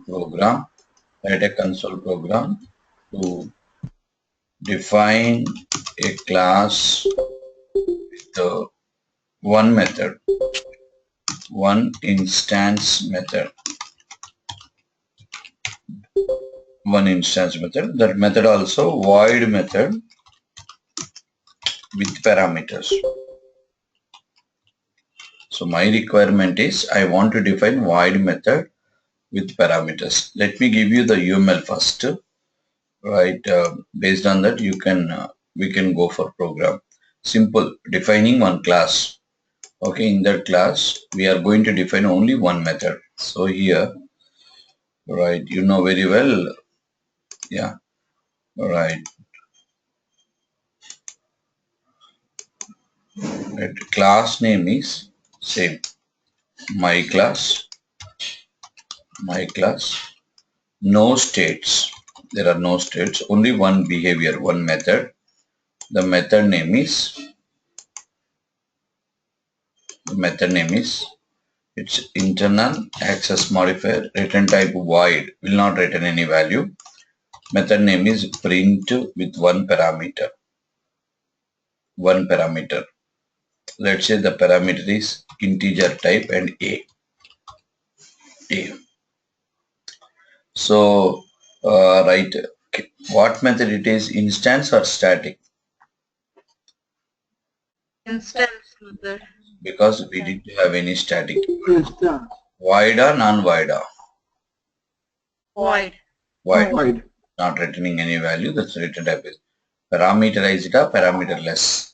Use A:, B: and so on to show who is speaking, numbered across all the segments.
A: program, write a console program to define a class with one method, one instance method, That method also void method with parameters. So my requirement is I want to define void method with parameters. Let me give you the UML first, right? Based on that, we can go for program. Simple, defining one class. Okay, in that class, we are going to define only one method. So here, right, you know very well, yeah, right. Right. Class name is same. My class, no states. There are no states, only one behavior, one method. The method name is its internal access modifier, return type void, will not return any value. Method name is print with one parameter. Let's say the parameter is integer type and a. So, right, what method it is, instance or static?
B: Instance method.
A: Because we didn't have any static. Void or non-void?
B: Void.
A: Void. Not returning any value, that's return type is parameterized or parameterless.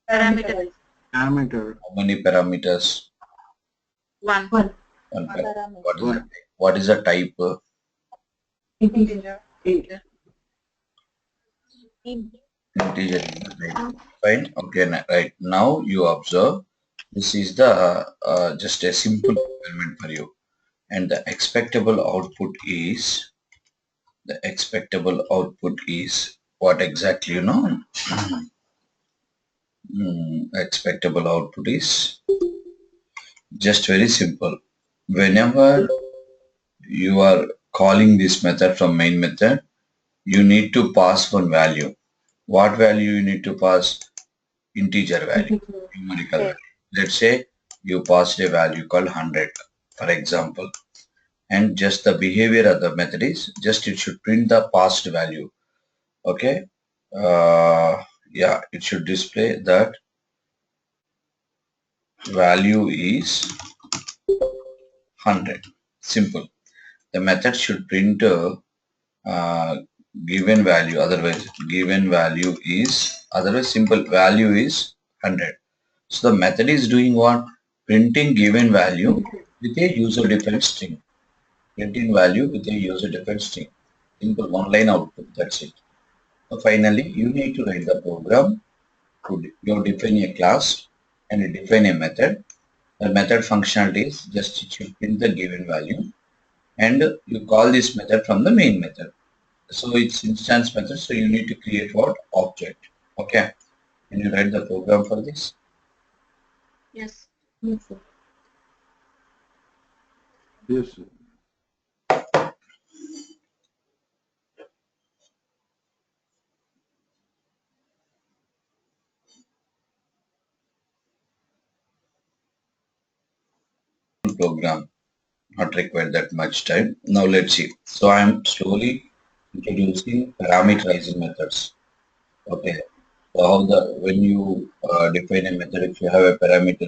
B: Parameter.
A: How many parameters?
B: One.
A: One parameter. What is the type?
B: Integer.
A: Integer is the type. Fine. Okay. Right now you observe this is the just a simple experiment for you, and the expectable output is what exactly, you know? Expectable output is just very simple. Whenever you are calling this method from main method, you need to pass one value. What value you need to pass? Integer value, numerical value. Let's say you passed a value called 100, for example, and just the behavior of the method is just it should print the passed value. Okay. Yeah, it should display that value is 100. Simple. The method should print uh, given value, otherwise simple value is 100. So the method is doing what? Printing given value with a user defined string. Printing value with a user defined string. Simple one line output, that's it. So finally you need to write the program to you define a class and define a method. The method functionality is just it should print the given value, and you call this method from the main method. So it's instance method, so you need to create what? Object. Okay. Can you write the program for this?
B: Yes.
C: Yes, sir.
D: Yes, sir.
A: Program, not require that much time. Now let's see. So I am slowly introducing parameterizing methods. Okay. So when you define a method, if you have a parameter,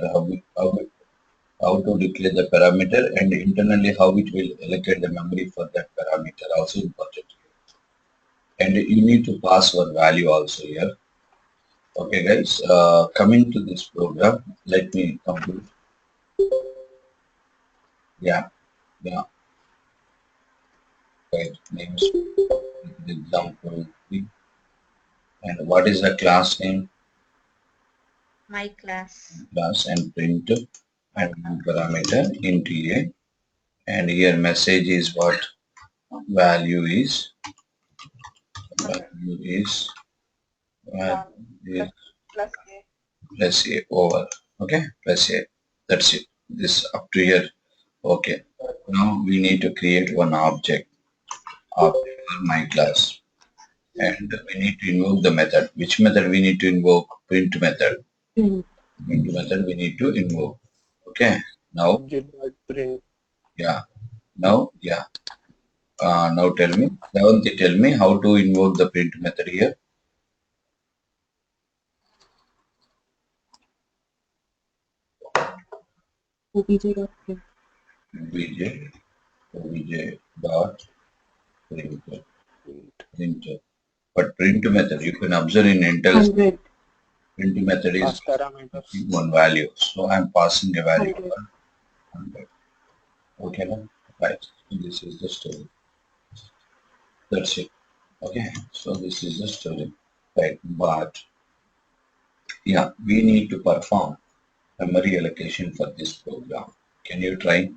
A: how to declare the parameter, and internally how it will allocate the memory for that parameter also important. And you need to pass one value also here. Okay guys, coming to this program, let me complete. Yeah. Right. Names example 3. And what is the class name?
B: My class.
A: Class and print and one parameter into a, and here message is what? Value is plus a over. Okay, plus a. That's it. This up to here Okay. Now we need to create one object for my class, and we need to invoke the method. Which method we need to invoke? Print method. Print method we need to invoke. Okay. Now,
C: Object dot print.
A: yeah. Yeah. Now tell me, Davanti, tell me how to invoke the print method here.
C: Obj.print.
A: Obj, obj dot print, print. But print method, you can observe in Intel,
C: 100.
A: print method is
C: Pass parameters.
A: one value. So I'm passing a value of 100. Okay, now? Right. This is the story. That's it. Okay. So this is the story. Right. But yeah, we need to perform memory allocation for this program. Can you try?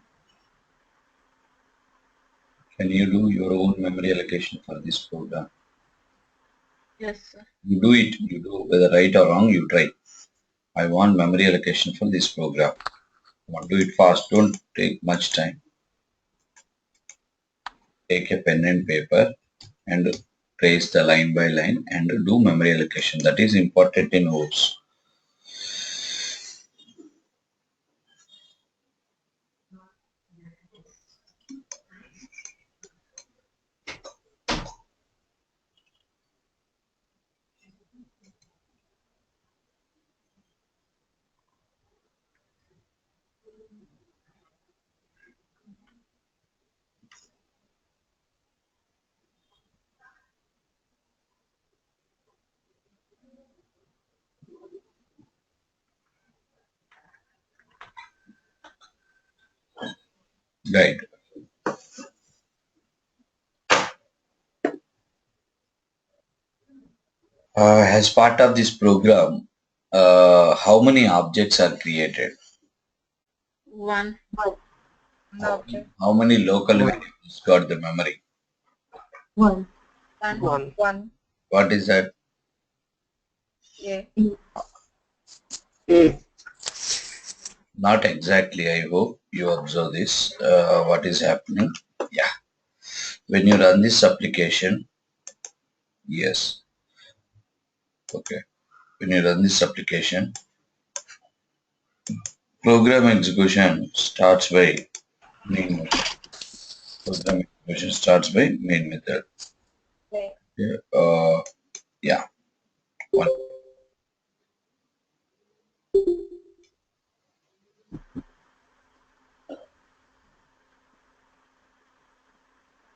A: Can you do your own memory allocation for this program?
B: Yes, sir.
A: You do it. You do whether right or wrong. You try. I want memory allocation for this program. Come on, do it fast. Don't take much time. Take a pen and paper and trace the line by line and do memory allocation. That is important in OOPS. Right. As part of this program, how many objects are created?
B: One. The object.
A: How many local variables got the memory?
B: One.
C: 1.
B: One.
A: What is that?
B: A.
C: A.
A: Not exactly. I hope you observe this. What is happening? Yeah. When you run this application, yes. Okay. When you run this application, program execution starts by main method. Program execution starts by main method.
B: A.
A: Yeah. Yeah. One.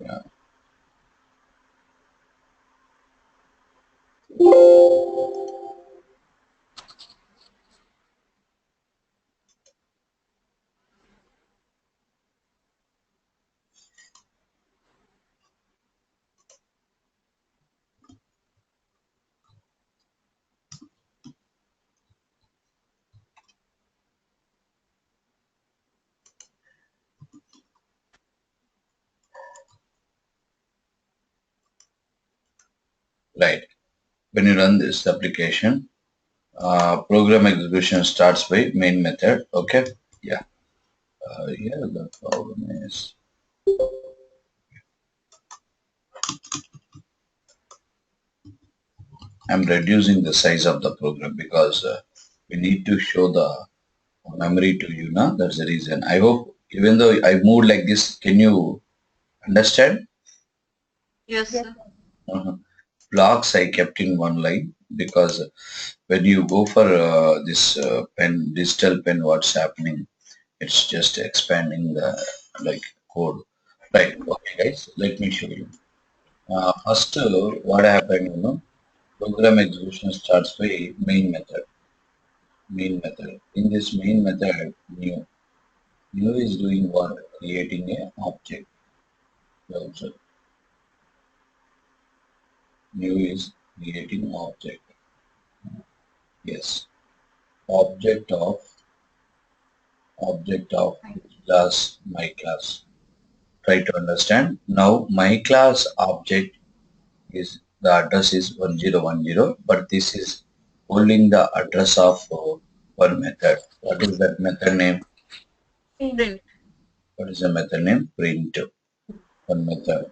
A: Yeah. Right. When you run this application, program execution starts by main method. Okay. Yeah. Yeah. The problem is I'm reducing the size of the program because we need to show the memory to you now. That's the reason. I hope even though I moved like this, can you understand?
B: Yes, sir.
A: Uh-huh. Blocks I kept in one line because when you go for this pen, digital pen, what's happening? It's just expanding the like code. Right. Okay, guys. Let me show you. First, what happened? Program execution starts by main method. Main method. In this main method, new is doing what? Creating a object. Also, new is creating object. Yes. Object of class my class. Try to understand. Now my class object is the address is 1010, but this is holding the address of one method. What is that method name?
B: Print.
A: What is the method name? Print. One method,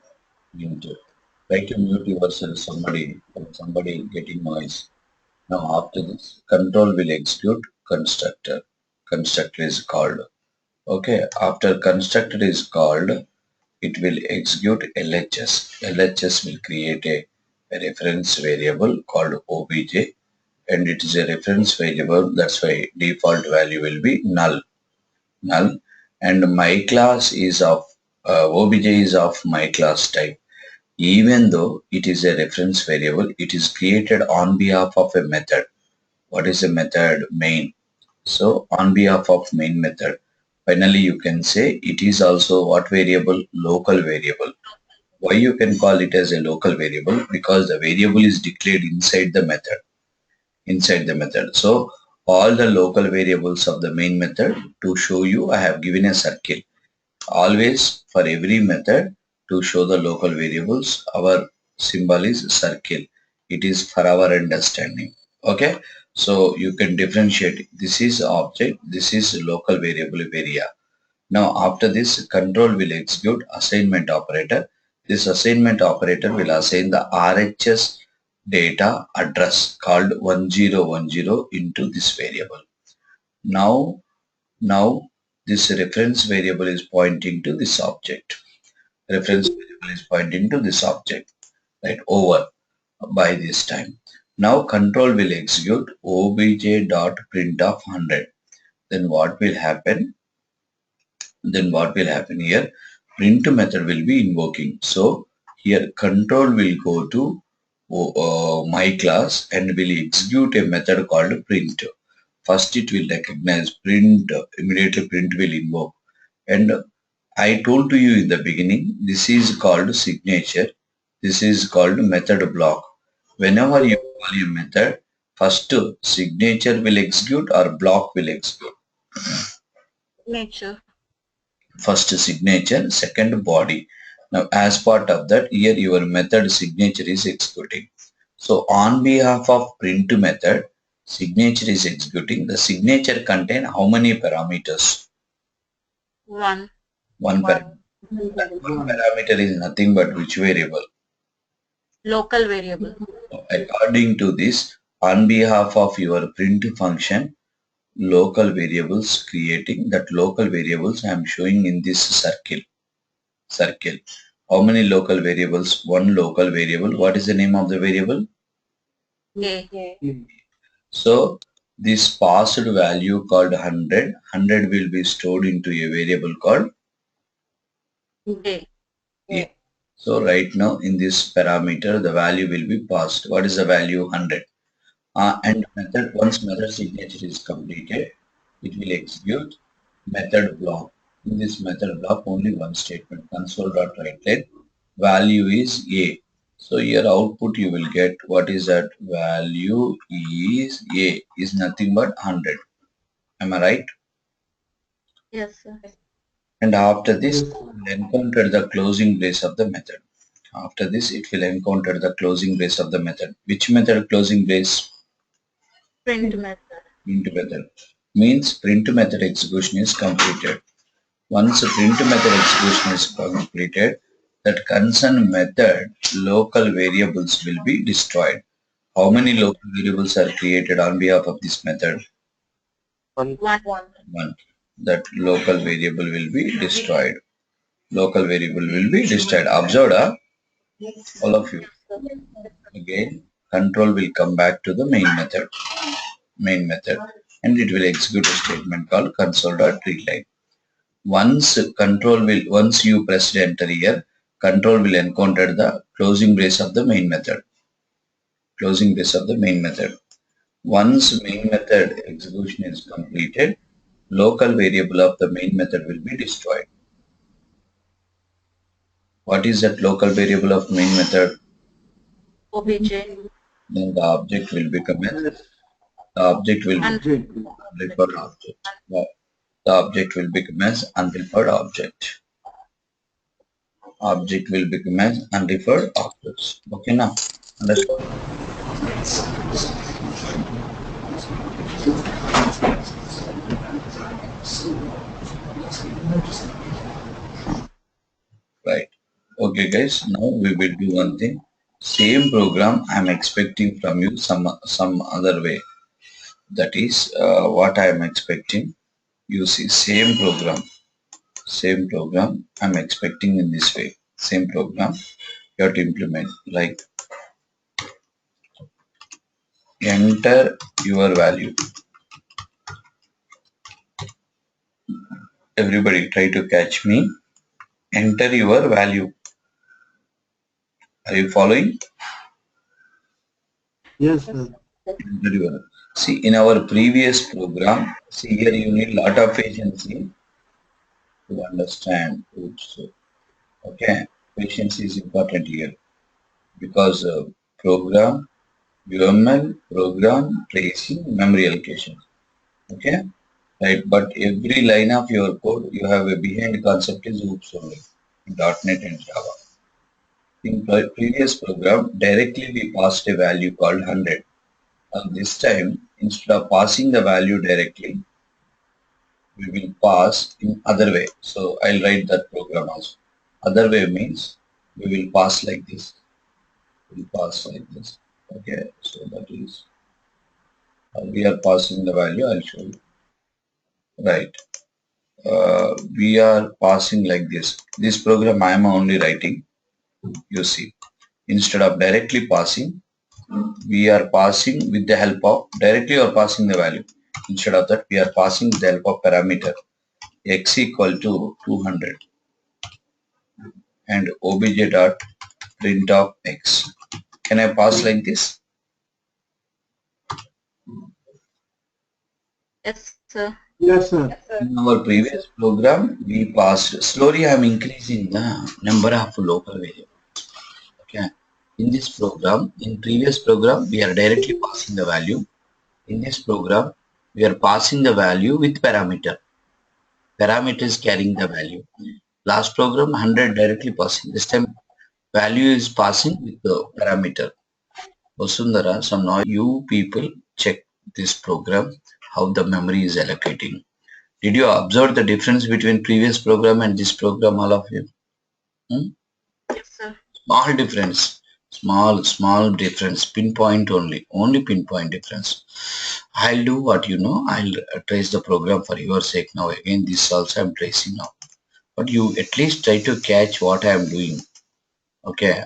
A: print. Try to mute yourself, somebody getting noise. Now after this, control will execute constructor. Constructor is called. Okay, after constructor is called, it will execute LHS. LHS will create a reference variable called obj, and it is a reference variable. That's why default value will be null. And my class is of obj is of my class type. Even though it is a reference variable, it is created on behalf of a method. What is the method? Main. So on behalf of main method, finally you can say it is also what variable? Local variable. Why you can call it as a local variable? Because the variable is declared inside the method. So all the local variables of the main method, to show you, I have given a circle. Always for every method, to show the local variables, our symbol is circle. It is for our understanding. Okay, so you can differentiate. This is object, this is local variable area. Now after this, control will execute assignment operator. This assignment operator will assign the RHS data address called 1010 into this variable. Now this reference variable is pointing to this object. Reference variable is pointing to this object, right? Over by this time. Now control will execute obj.print of 100. Then what will happen? Here? Print method will be invoking. So here control will go to my class and will execute a method called print. First it will recognize print, immediately print will invoke. And I told to you in the beginning, this is called signature. This is called method block. Whenever you call a method, first signature will execute or block will execute.
B: Nature.
A: First signature, second body. Now as part of that, here your method signature is executing. So on behalf of print method, signature is executing. The signature contain how many parameters?
B: One.
A: One parameter. One parameter is nothing but which variable?
B: Local variable.
A: According to this, on behalf of your print function, local variables creating that local variables I am showing in this circle. How many local variables? One local variable. What is the name of the variable?
B: A.
A: So this passed value called 100 will be stored into a variable called
B: A.
A: A. So right now in this parameter the value will be passed. What is the value? 100. And method, once method signature is completed, it will execute method block. In this method block, only one statement, console.writeLine, value is A. So your output you will get, what is that? Value is A, is nothing but 100. Am I right?
B: Yes, sir.
A: And after this, it will encounter the closing brace of the method. After this, it will encounter the closing brace of the method. Which method closing brace?
B: Print method.
A: Print method. Means print method execution is completed. Once print method execution is completed, that concerned method local variables will be destroyed. How many local variables are created on behalf of this method?
C: One.
A: One. That local variable will be destroyed. Local variable will be destroyed. Observed, all of you. Again, control will come back to the main method, and it will execute a statement called console.readline. Once you press enter here, control will encounter the closing brace of the main method. Closing brace of the main method. Once main method execution is completed, local variable of the main method will be destroyed. What is that local variable of main method?
B: OBJ.
A: Then the object will become the object will be unreferred object. The object will become as unreferred object. Object will become as unreferred objects. Okay now. Understand? Right. Okay, guys. Now we will do one thing. Same program I'm expecting from you some other way. That is what I am expecting. You see, same program I'm expecting in this way. Same program you have to implement. Like enter your value. Everybody try to catch me. Enter your value. Are you following?
C: Yes, sir.
A: Enter your. See, in our previous program, see here you need lot of agency to understand. Oops. Okay, patience is important here because program, UML, program, tracing, memory allocation. Okay, right. But every line of your code, you have a behind concept is oops only. .NET and Java. In previous program, directly we passed a value called 100. And this time, instead of passing the value directly, we will pass in other way. So I'll write that program also. Other way means we will pass like this. We'll pass like this. Okay, so that is we are passing the value. I'll show you. Right. We are passing like this. This program I am only writing. You see, instead of directly passing, we are passing with the help of directly or passing the value. Instead of that, we are passing with the help of parameter x equal to 200 and obj dot print of x. Can I pass like this?
B: Yes, sir.
C: Yes, sir.
A: In our previous program, we passed. Slowly, I am increasing the number of local variables. Okay. In this program, in previous program, we are directly passing the value. In this program, we are passing the value with parameter. Parameter is carrying the value. Last program, 100 directly passing. This time, value is passing with the parameter. Vasundhara, so now you people check this program, how the memory is allocating. Did you observe the difference between previous program and this program, all of you? Hmm?
B: Yes, sir.
A: Small difference. Small difference. Pinpoint only pinpoint difference. I'll do what you know. I'll trace the program for your sake now. Again, this also I'm tracing now. But you at least try to catch what I am doing. Okay.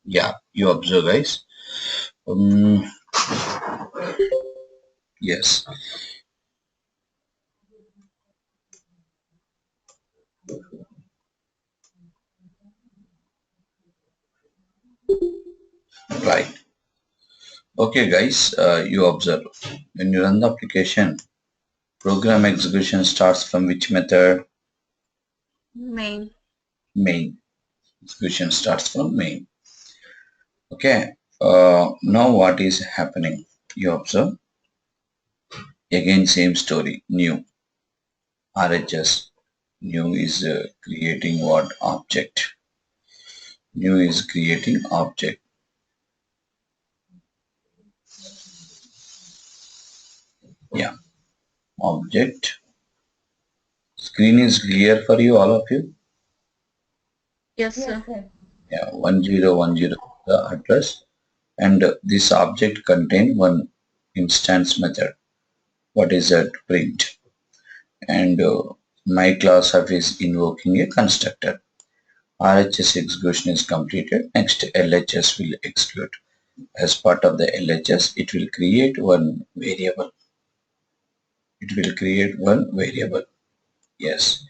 A: Yeah, you observe, guys. Um, yes. Right. Okay, guys, you observe. When you run the application, program execution starts from which method?
B: Main.
A: Main. Execution starts from main. Okay. Now what is happening? You observe. Again, same story. New. RHS. New is creating what object? New is creating object. Yeah. Object. Screen is clear for you, all of you?
B: Yes, sir.
A: Yeah. 1010 the address. And this object contain one instance method. What is that? Print. And my class of is invoking a constructor. RHS execution is completed. Next LHS will execute. As part of the LHS, it will create one variable. It will create one variable. Yes.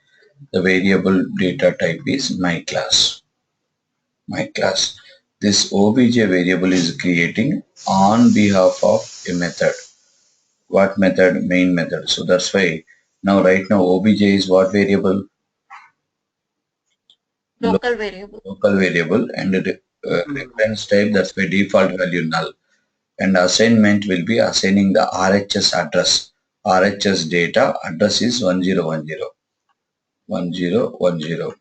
A: The variable data type is my class. My class. This obj variable is creating on behalf of a method. What method? Main method. So that's why now right now obj is what variable?
B: Local variable.
A: Local variable and reference type, that's by default value null. And assignment will be assigning the RHS address. RHS data address is 1010. 1010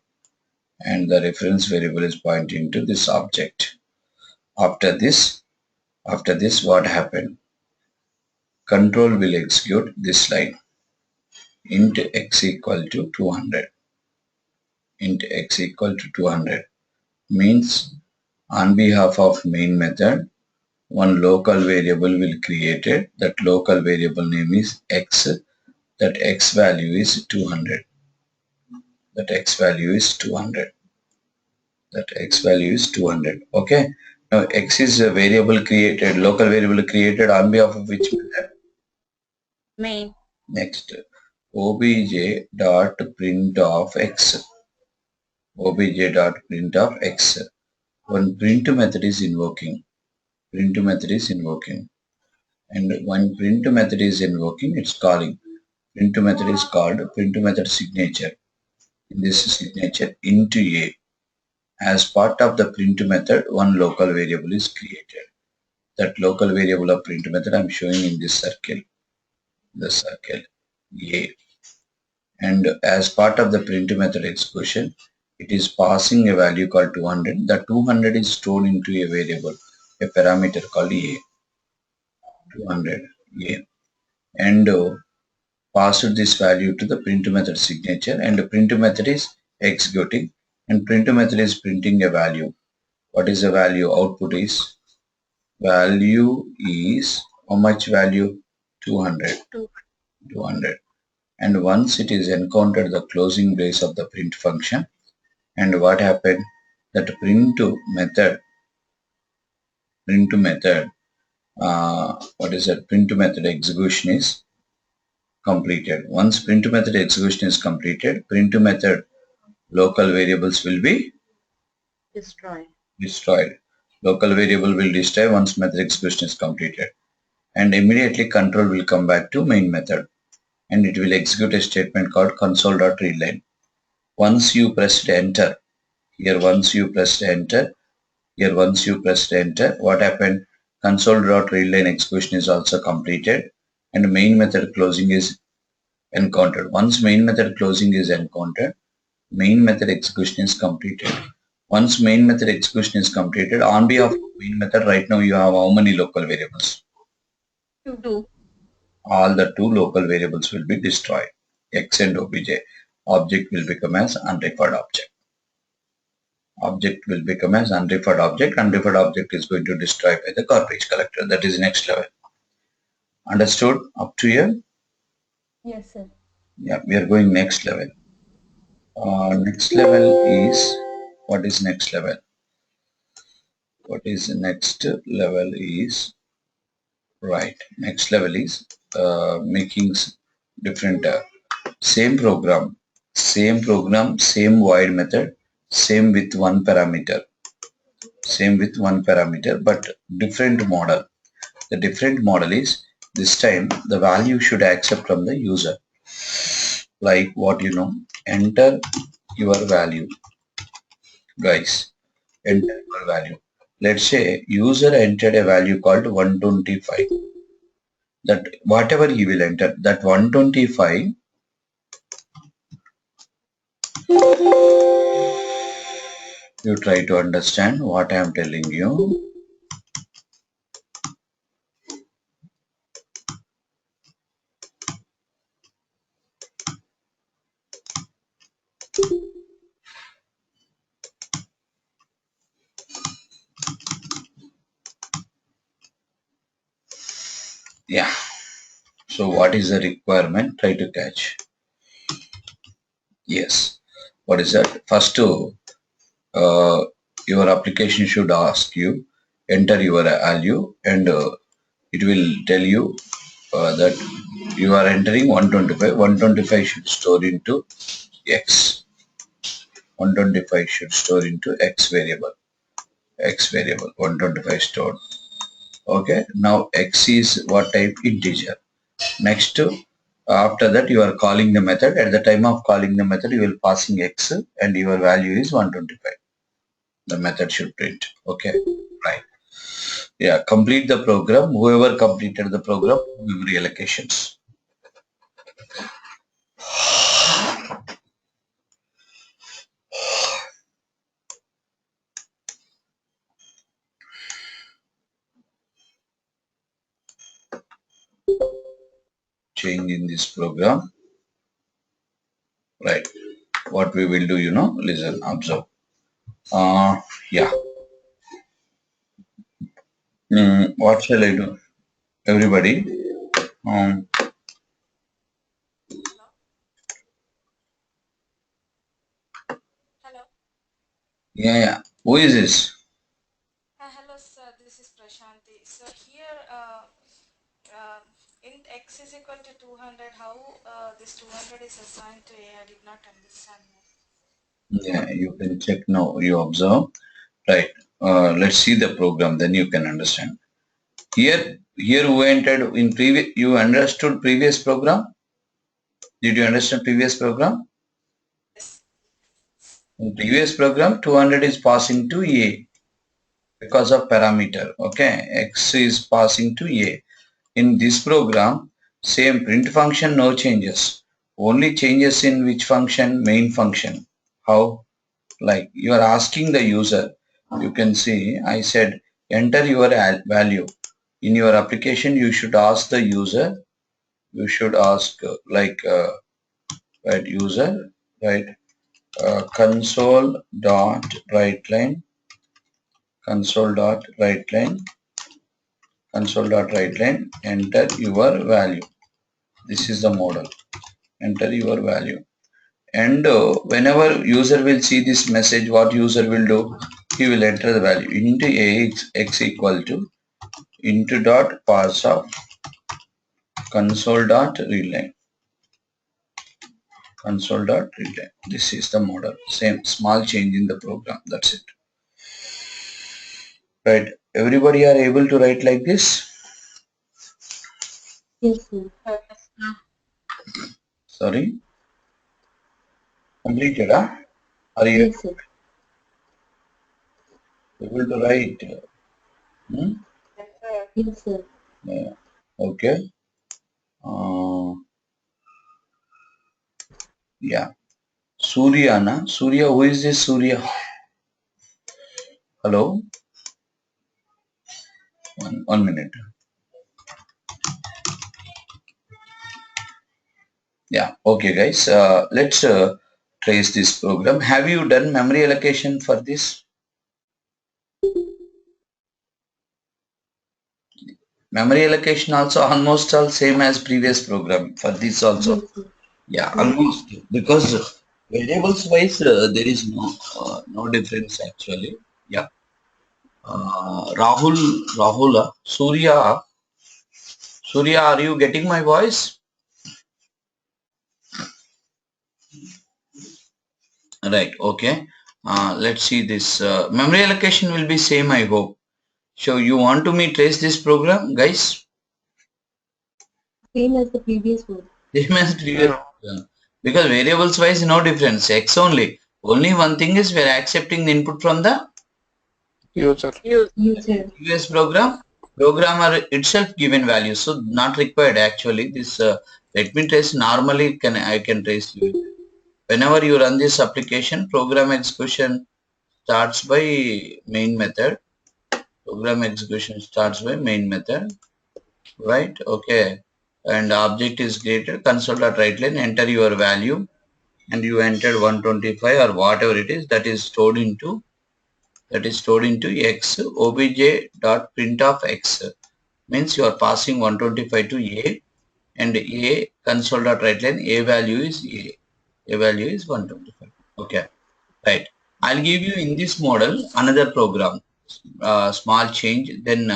A: and the reference variable is pointing to this object. After this what happened? Control will execute this line int x equal to 200. int x equal to 200 means on behalf of main method, one local variable will created. That local variable name is x. That x value is 200. That x value is 200. That x value is 200. Okay. Now x is a variable created, local variable created on behalf of which method?
B: Main.
A: Next, obj dot print of x. Obj dot print of x. One print method is invoking. Print method is invoking. And when print method is invoking, it's calling. Print method is called print method signature. In this signature into a. As part of the print method, one local variable is created. That local variable of print method I'm showing in this circle. The circle a. And as part of the print method execution, it is passing a value called 200. The 200 is stored into a variable, a parameter called a. 200 a. And passed this value to the print method signature, and the print method is executing, and print method is printing a value. What is the value? Output is how much value? 200. 200. And once it is encountered the closing brace of the print function, and what happened? That print method execution is completed. Once print method execution is completed, print method local variables will be destroyed. Local variable will destroy once method execution is completed. And immediately control will come back to main method. And it will execute a statement called console.readline. Once you pressed enter, once you pressed enter, what happened? Console.readline execution is also completed and main method closing is encountered. Once main method closing is encountered, main method execution is completed. Once main method execution is completed, on behalf of main method, right now you have how many local variables?
B: 2.
A: All the 2 local variables will be destroyed. X and obj. Object will become as unreferred object. Object will become as unreferred object. Unreferred object is going to destroy by the garbage collector. That is next level. Understood up to here?
B: Yes, sir.
A: Yeah, we are going next level. Next level is, what is next level? What is next level is, right, next level is making different same program, same void method, same with one parameter, but different model. The different model is this time the value should accept from the user. Like what enter your value, guys. Enter your value. Let's say user entered a value called 125. That whatever he will enter, that 125, you try to understand what I am telling you. Yeah. So what is the requirement? Try to catch. Yes. What is that? First, your application should ask you enter your value, and it will tell you that you are entering 125. 125 should store into X. 125 should store into X variable. 125 stored. Okay. Now X is what type? Integer. Next, after that you are calling the method. At the time of calling the method, you will passing X and your value is 125. The method should print. Okay. Right. Yeah. Complete the program. Whoever completed the program, memory allocations. Change in this program. Right. what we will do, listen, observe. Yeah. What shall I do? Everybody. Um,
B: Hello.
A: yeah. Who is this?
B: Hello, sir. This is Prashanti. So here, in x is equal to 200, how this 200 is assigned to A? I did not understand that.
A: Yeah, you can check now. You observe. Right. Let's see the program. Then you can understand. Here who entered in previous. You understood previous program? Did you understand previous program?
B: Yes.
A: In previous program, 200 is passing to A because of parameter. Okay, X is passing to A. In this program, same print function, no changes. Only changes in which function? Main function. How? Like you are asking the user. You can see I said enter your value. In your application, you should ask the user. You should ask right user, right, console dot write line, console dot write line, console dot write line, enter your value. This is the model. Enter your value. And whenever user will see this message, what user will do? He will enter the value into x equal to into dot parse of console dot readline. Console dot readline. This is the model. Same small change in the program. That's it. Right. Everybody are able to write like this?
C: Yes, sir.
A: Sorry. Completed, huh? Are you
C: Yes, sir.
A: able to write? Hmm?
C: Yes, sir.
A: Yeah. Okay. Uh, yeah. Surya, na? Surya, who is this Surya? Hello? One minute. Yeah. Okay, guys. Let's trace this program. Have you done memory allocation for this? Memory allocation also almost all same as previous program for this also.
C: Yes, sir.
A: Yeah, almost because variables wise there is no difference actually. Yeah. Surya, are you getting my voice? Right. Okay. Let's see this. Memory allocation will be same, I hope. So you want to me trace this program, guys?
C: Same as the previous one.
A: Same as previous program. Because variables wise no difference. X only. Only one thing is we are accepting the input from the
C: User. User.
A: previous program. Programmer itself given value, so not required actually. This let me trace. Normally, I can trace you. Whenever you run this application, program execution starts by main method. Program execution starts by main method, right? Okay, and object is created. Console.writeLine. Enter your value, and you entered 125 or whatever it is that is stored into x. Obj.print of x means you are passing 125 to a, and a console.writeLine a value is a value is 125. Okay, right. I'll give you in this model another program, small change. Then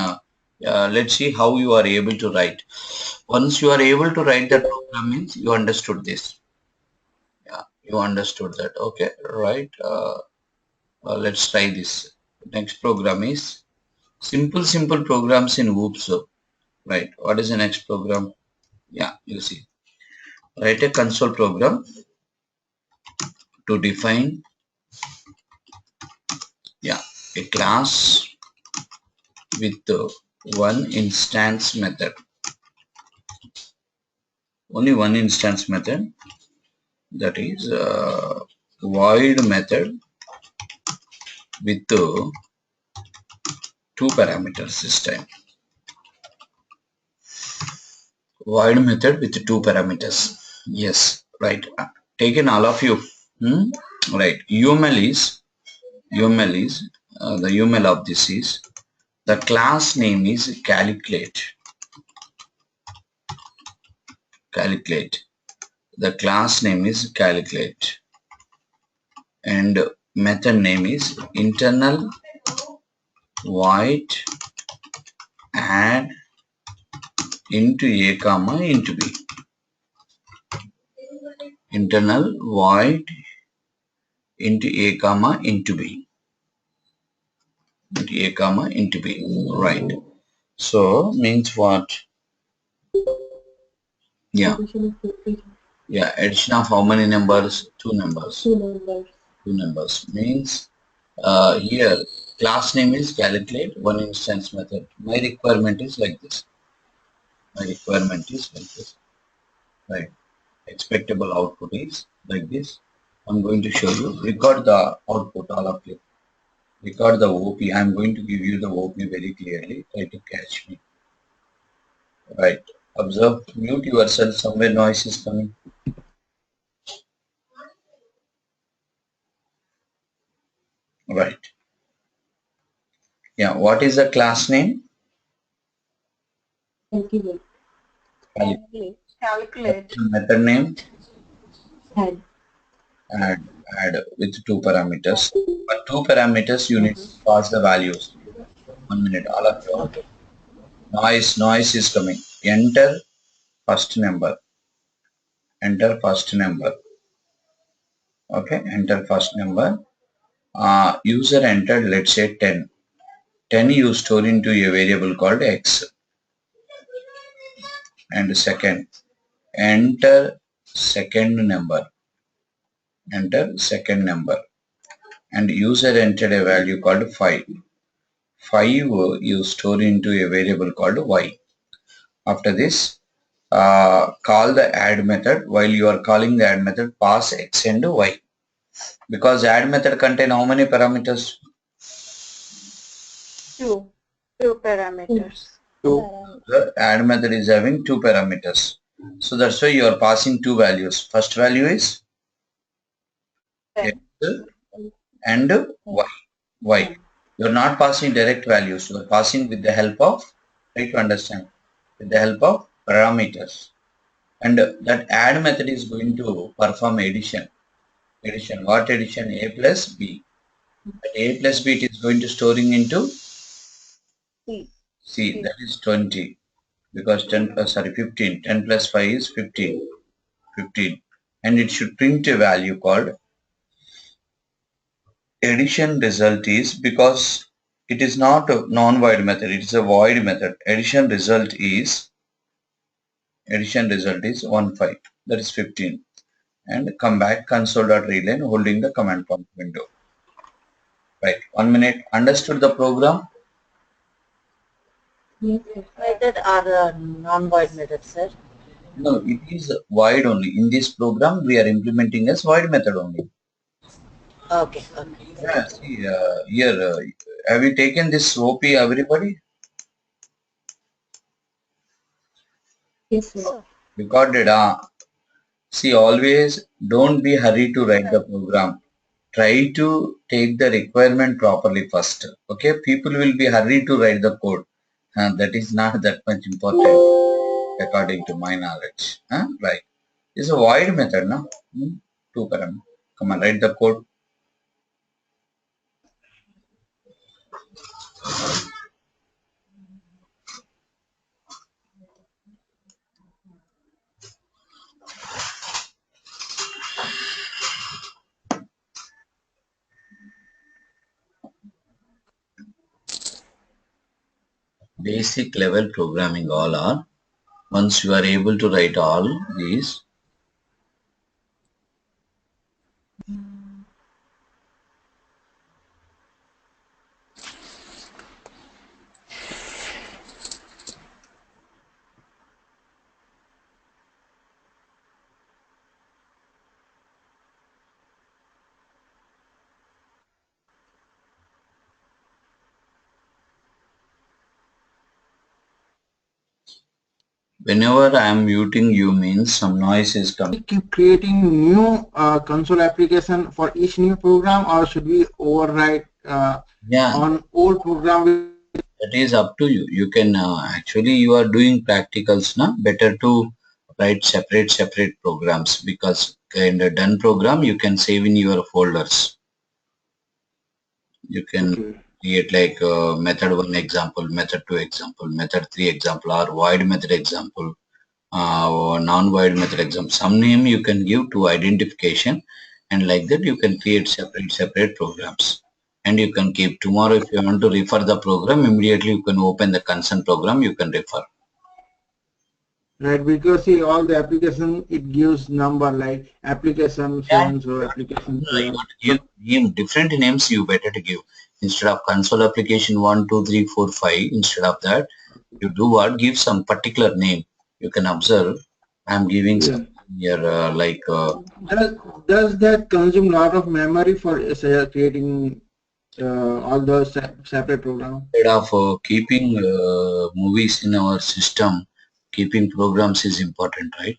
A: let's see how you are able to write. Once you are able to write that program means you understood this. Yeah, you understood that. Okay, right. Let's try this. Next program is simple programs in oops. Right. What is the next program? Yeah, you see. Write a console program to define, yeah, a class with one instance method. Only one instance method, that is void method with two parameters this time. Void method with two parameters. Yes, right. Taken all of you. Hmm? Right. UML is the UML of this is the class name is calculate. The class name is calculate and method name is internal void add into a comma into b. Internal void into a comma into b. Into a comma into b. Right. So means what? Yeah.
C: Addition of two,
A: Yeah. Addition of how many numbers? Two numbers.
C: two numbers.
A: Two numbers means here class name is calculate one instance method. My requirement is like this. My requirement is like this. Right. Expectable output is like this. I'm going to show you. Record the output, all of you. Record the OP. I'm going to give you the OP very clearly. Try to catch me. Right. Observe. Mute yourself. Somewhere noise is coming. Right. Yeah. What is the class name?
C: Calculate.
A: Calculate. What is
B: Calculate.
A: the method name?
C: Add.
A: Add. Add with two parameters. For two parameters, you need to pass the values. 1 minute. All of you.
D: Okay.
A: Noise is coming. Enter first number. Enter first number. Okay. Enter first number. User entered, let's say 10. 10 you store into a variable called x. And second, enter second number. Enter second number. And user entered a value called 5. 5 you store into a variable called y. After this, call the add method. While you are calling the add method, pass x and y. Because add method contain how many parameters?
B: Two. Two parameters.
A: The add method is having two parameters. So that's why you are passing two values. First value is x
B: 10.
A: and y. Why? You are not passing direct values. You are passing with the help of, try to understand, with the help of parameters. And that add method is going to perform addition. Addition. What addition? A plus B. At A plus B it is going to storing into
B: C.
A: C. That is 20. Because 10 plus, sorry, 15. 10 plus 5 is 15. 15. And it should print a value called addition result is, because it is not a non-void method, it is a void method. Addition result is 1 5, that is 15. And come back console.readline holding the command prompt window. Right. 1 minute. Understood the program?
C: Yes, sir.
D: Method are non-void method, sir.
A: No, it is void only. In this program, we are implementing as void method only.
D: Okay, okay.
A: Yeah, see, here, have you taken this OP, everybody?
C: Yes, sir.
D: Sir.
A: Recorded, see, always don't be hurried to write the program. Try to take the requirement properly first. Okay, people will be hurried to write the code. That is not that much important according to my knowledge. Right. It's a void method, no? Two param. Come on, write the code. Basic level programming all are. Once you are able to write all these, Whenever I am muting you means some noise is coming.
E: Keep creating new console application for each new program, or should we overwrite
A: Yeah,
E: on old program?
A: that is up to you. You can actually you are doing practicals now. Better to write separate programs because in the done program you can save in your folders. You can
E: Okay.
A: create like method 1 example, method 2 example, method 3 example, or void method example, or non-void method example. Some name you can give to identification, and like that you can create separate programs. And you can keep tomorrow if you want to refer the program, immediately you can open the concern program, you can refer.
E: Right, because see all the application it gives number like application so
A: Yeah,
E: and so, application
A: no, you
E: so.
A: got to give name, different names you better to give. Instead of console application 1, 2, 3, 4, 5, instead of that, you do what? Give some particular name. You can observe. I'm giving
E: Yeah.
A: some here like
E: Does does that consume lot of memory for say, creating all those separate program?
A: instead of keeping movies in our system, keeping programs is important, right?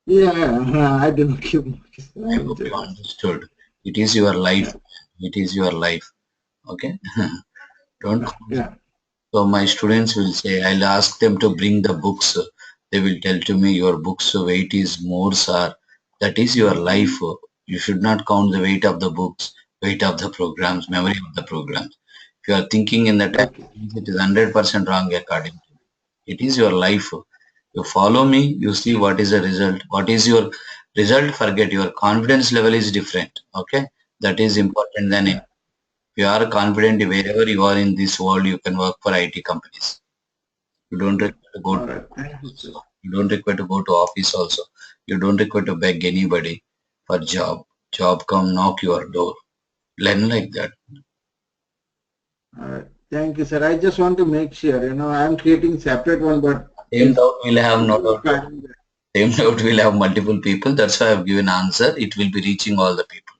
E: Yeah, I didn't give much.
A: I
E: I'm
A: hope you
E: just
A: understood. It is your life.
E: yeah,
A: It is your life. Okay. Don't.
E: yeah.
A: So my students will say, I'll ask them to bring the books. They will tell to me your books weight is more, sir. That is your life. You should not count the weight of the books, weight of the programs, memory of the programs. If you are thinking in that time,
E: Okay,
A: it is 100% wrong according to me. It is your life. You follow me, you see what is the result. What is your result? Forget your confidence level is different. Okay, that is important than
E: yeah.
A: if you are confident wherever you are in this world, you can work for IT companies. You don't require to go to
E: All right. Thank you, sir.
A: also. You don't require to go to office also. You don't require to beg anybody for job. Job come knock your door. Learn like that.
E: All right. Thank you, sir. I just want to make sure, I'm creating separate one, but
A: Same
E: it's
A: doubt will have no
E: people
A: doubt.
E: finding that.
A: Same doubt will have multiple people. That's why I've given answer. It will be reaching all the people.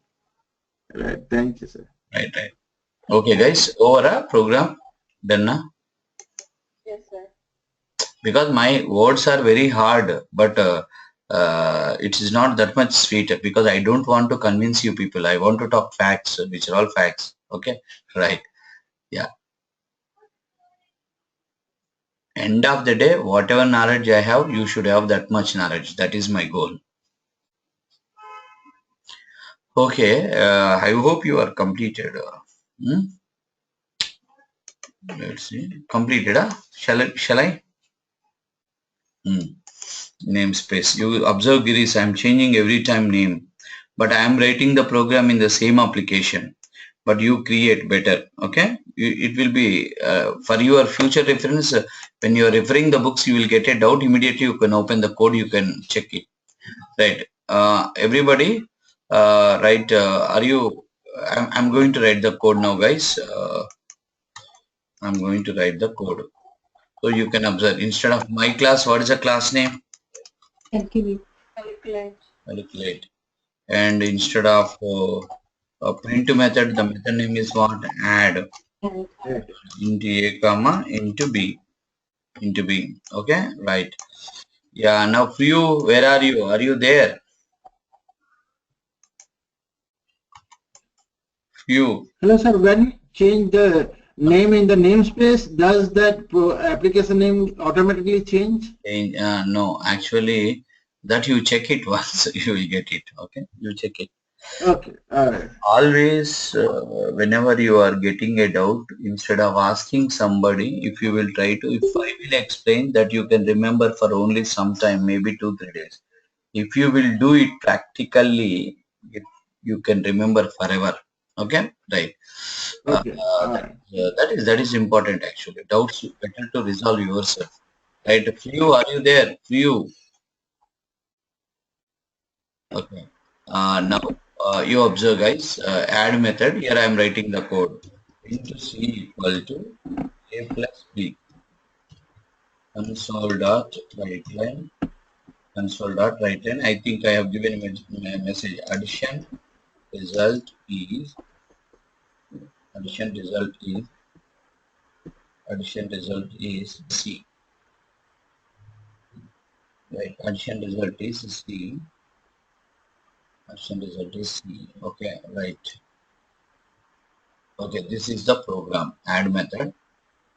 E: Right. Thank you, sir.
A: Right, right. Okay, guys. Over a program. Done na?
C: Yes, sir.
A: Because my words are very hard, but it is not that much sweet because I don't want to convince you people. I want to talk facts, which are all facts. Okay, right. Yeah. End of the day, whatever knowledge I have, you should have that much knowledge. That is my goal. Okay, I hope you are completed. Hmm? Let's see. Completed, huh? Shall I? Hmm. Namespace. You observe, Giris, I'm changing every time name, but I am writing the program in the same application. But you create better. Okay, it will be for your future reference. When you are referring the books, you will get a doubt immediately. You can open the code. You can check it. Right. Everybody, right? Are you? I'm going to write the code now, guys. I'm going to write the code. So you can observe. Instead of my class, what is the class name?
C: Calculate. Calculate.
A: Calculate. And instead of print method, the method name is what? Add
C: And
E: Right.
A: into A comma into B. Okay, right. Yeah. Now, few, where are you? Are you there? Few.
E: Hello, sir. When you change the name in the namespace, does that application name automatically change?
A: No, actually, that you check it once, you will get it. Okay, you check it.
E: Okay. All right.
A: Always, whenever you are getting a doubt, instead of asking somebody, if you will try to, if I will explain that you can remember for only some time, maybe 2, 3 days. If you will do it practically, it, you can remember forever. Okay, right.
E: Okay. All right.
A: That is important actually. Doubts better to resolve yourself. Right. Few, are you there? Few. Okay. Now you observe, guys. Add method. Here I am writing the code. Into C equal to A plus B. Console dot write line. Console dot write line. I think I have given a message. Result is addition result is addition result is C. Right. Addition result is C. Addition result is C. Okay. Right. Okay. This is the program add method.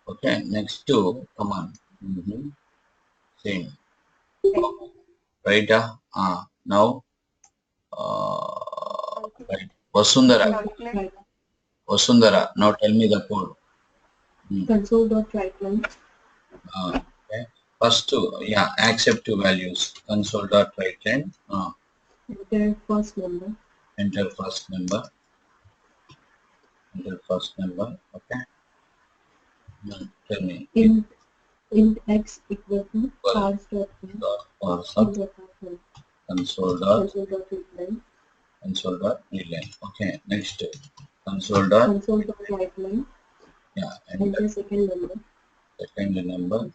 A: Okay. Next to come on. Same. Right. Now. Right. Vasundhara.
C: Right.
A: Vasundhara. Now tell me the code.
C: Console.writeline.
A: Okay. First two, yeah, accept two values. Console dot write line.
C: Enter first number.
A: Enter first number. Enter first number. Okay. Tell me.
C: Int x equal to
A: Equal
C: parse.int.
A: dot parse
C: Int
A: of
C: dot parse.
A: console dot
C: Console.writeline.
A: console dot readline. Okay. Next, console dot
C: Console.writeline.
A: yeah. Enter
C: Enter second number.
A: second number.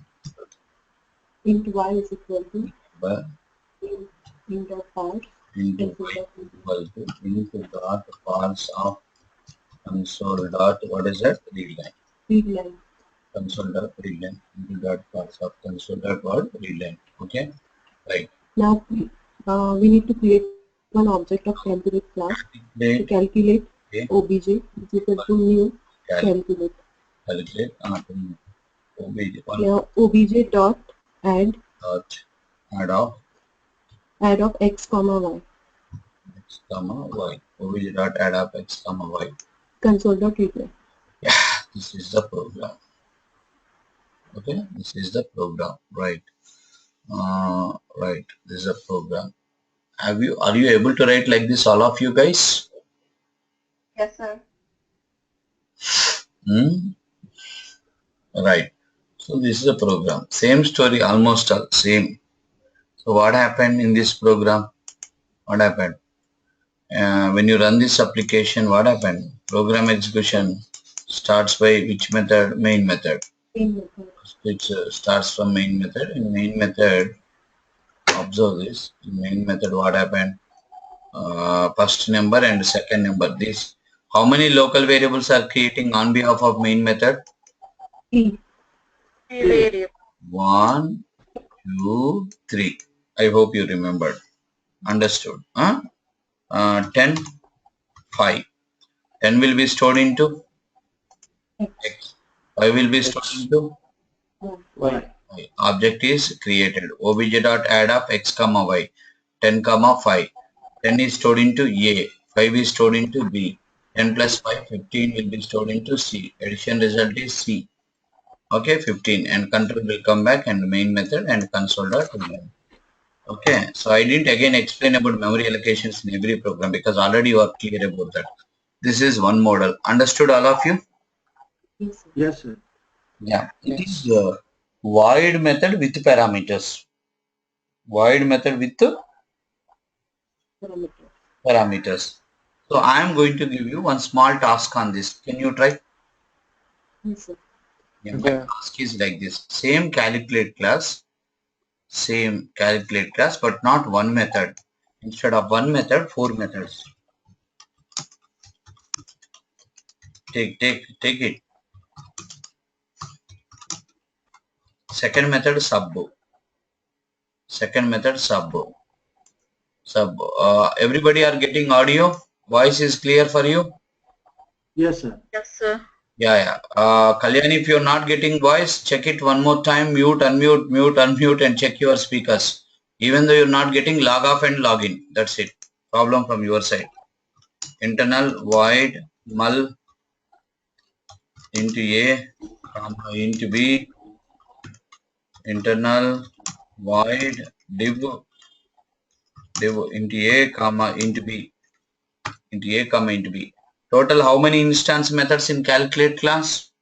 C: Int y is equal to
A: Number
C: int of parse.
A: into y
C: Console.writeline.
A: equal to into dot parse of console dot what is that readline.
C: Readline.
A: Console dot readline into dot parse of console dot what readline. Okay. Right.
C: Now we need to create one object of calculate class to
A: Calculate
C: calculate
A: okay.
C: obj which is equal to new calculate.
A: Calculate obj one
C: Now obj dot add
A: dot
C: add of x comma y.
A: x comma y. Obj dot add of x comma y.
C: Console.readline.
A: Yeah, this is the program. Okay, this is the program. Right. Right. This is a program. Are you able to write like this, all of you guys?
C: Yes, sir.
A: Hmm? Right. So this is a program. Same story, almost all same. So what happened in this program? What happened? When you run this application, what happened? Program execution starts by which method? Main method.
C: Main method.
A: Which starts from main method. In main method, observe this. In main method, what happened? First number and second number. This. How many local variables are creating on behalf of main method?
C: T.
D: Variable.
A: 1, 2, 3. I hope you remembered. Understood. 10, 5. 10 will be stored into
C: X.
A: X. 5 will be stored into
C: Y.
E: Y.
A: Y. Object is created. Obj dot add of x comma y. 10 comma 5. 10 is stored into A. 5 is stored into B. 10 plus 5, 15 will be stored into C. Addition result is C. Okay, 15. And control will come back and main method and console dot readline. Okay, so I didn't again explain about memory allocations in every program because already you are clear about that. This is one model. Understood all of you?
C: Yes, sir.
E: Yes, sir.
A: Yeah, it is void method with parameters. Void method with
C: Parameter.
A: parameters. So I am going to give you one small task on this. Can you try?
C: Yes, sir.
A: Yeah, my task is like this. Same calculate class, but not one method. Instead of one method, 4 methods. Take it. Second method sub. Second method sub. Everybody are getting audio? Voice is clear for you?
E: Yes, sir.
D: Yes, sir.
A: Yeah. Kalyani, if you're not getting voice, check it one more time. Mute, unmute, and check your speakers. Even though you're not getting, log off and log in. That's it. Problem from your side. Internal void null into A, comma into B. Internal void div into A, comma into B. Into A, comma into B. Total how many instance methods in calculate class?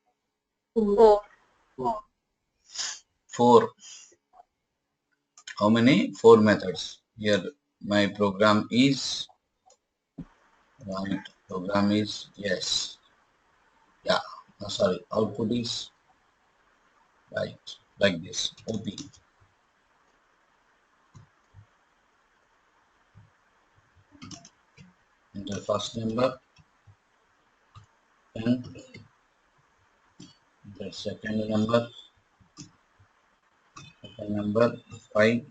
D: 4.
A: 4. How many? 4 methods. Here my program is right. Program is yes. Yeah. Sorry. Output is right. Like this. OP. Enter first number and enter second number 5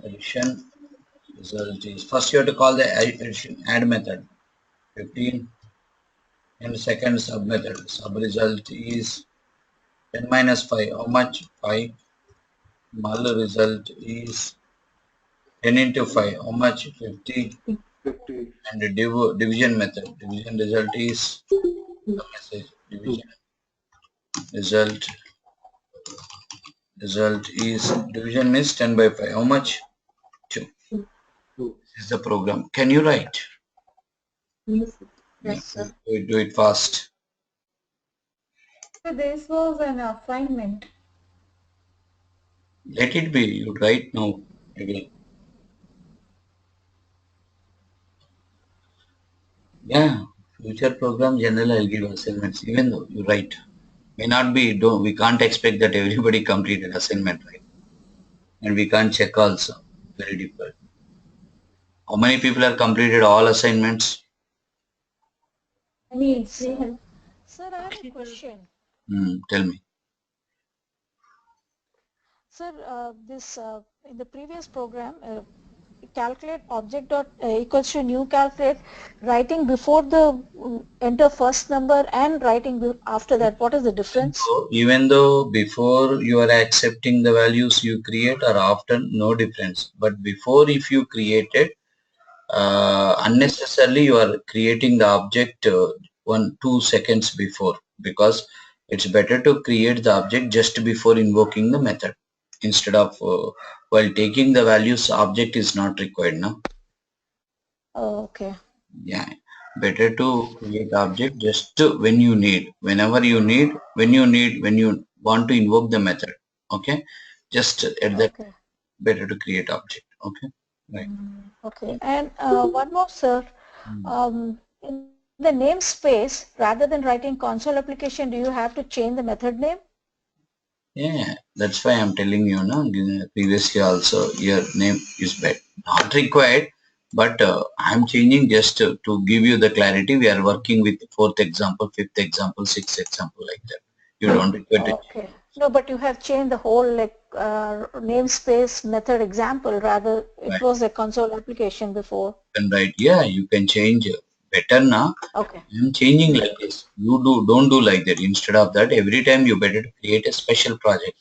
A: Addition result is first you have to call the addition add method 15 and second sub method. Sub result is 10 minus 5. How much? 5. Mul result is 10 into 5. How much? 50.
E: 50.
A: And the division method. Division result is the message.
E: 2.
A: Division result is division is 10 by 5. How much? 2.
E: 2.
A: This is the program. Can you write?
C: Yes, sir.
A: Yeah,
D: Yes, sir.
A: do it fast.
B: So this was an assignment.
A: Let it be. You write now again. Yeah, future program general I'll give assignments even though you write. May not be, don't, we can't expect that everybody completed assignment, right? And we can't check also. Very difficult. How many people have completed all assignments?
B: Many, sir.
D: Sir, sir, I have a question.
A: Tell me.
D: Sir, this in the previous program, calculate object dot equals to new calculate writing before the enter first number and writing after that. What is the difference?
A: Even though before you are accepting the values you create are often no difference. But before if you created, unnecessarily you are creating the object 1-2 seconds before because it's better to create the object just before invoking the method instead of while taking the values object is not required now.
D: Oh, okay.
A: Yeah, better to create object just when you need, whenever you need, when you want to invoke the method. Okay, just at that
D: Okay.
A: better to create object. Okay, right.
D: Okay. And one more, sir.
A: Mm.
D: In the namespace, rather than writing console application, do you have to change the method name?
A: Yeah, that's why I'm telling you now. Previously also your name is bad, not required, but I'm changing just to give you the clarity. We are working with fourth example, fifth example, sixth example like that. You don't require to change.
D: Okay. No, but you have changed the whole like namespace method example. Rather, it
A: Right.
D: was a console application before.
A: And right, yeah, you can change better now.
D: Okay.
A: I'm changing like this. You don't do like that. Instead of that, every time you better to create a special project.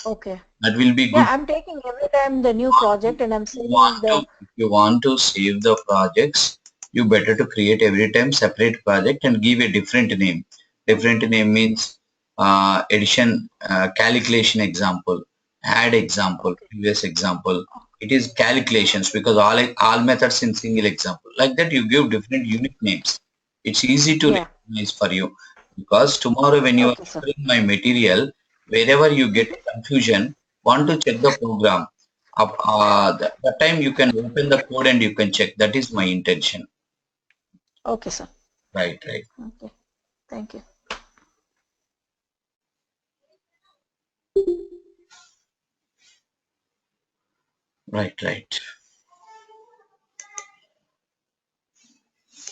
D: Okay.
A: That will be
D: Yeah,
A: good.
D: I'm taking every time the new project and I'm saving the.
A: If you want to save the projects, you better to create every time separate project and give a different name. Different name means addition, calculation example, add example,
D: Okay.
A: previous example. It is calculations because all methods in single example. Like that you give different unique names. It's easy to
D: Yeah.
A: recognize for you because tomorrow when you are
D: Okay, sir.
A: covering my material, wherever you get confusion, want to check the program that time you can open the code and you can check. That is my intention.
D: Okay, sir.
A: Right, right,
D: Okay. Thank you.
A: right, right.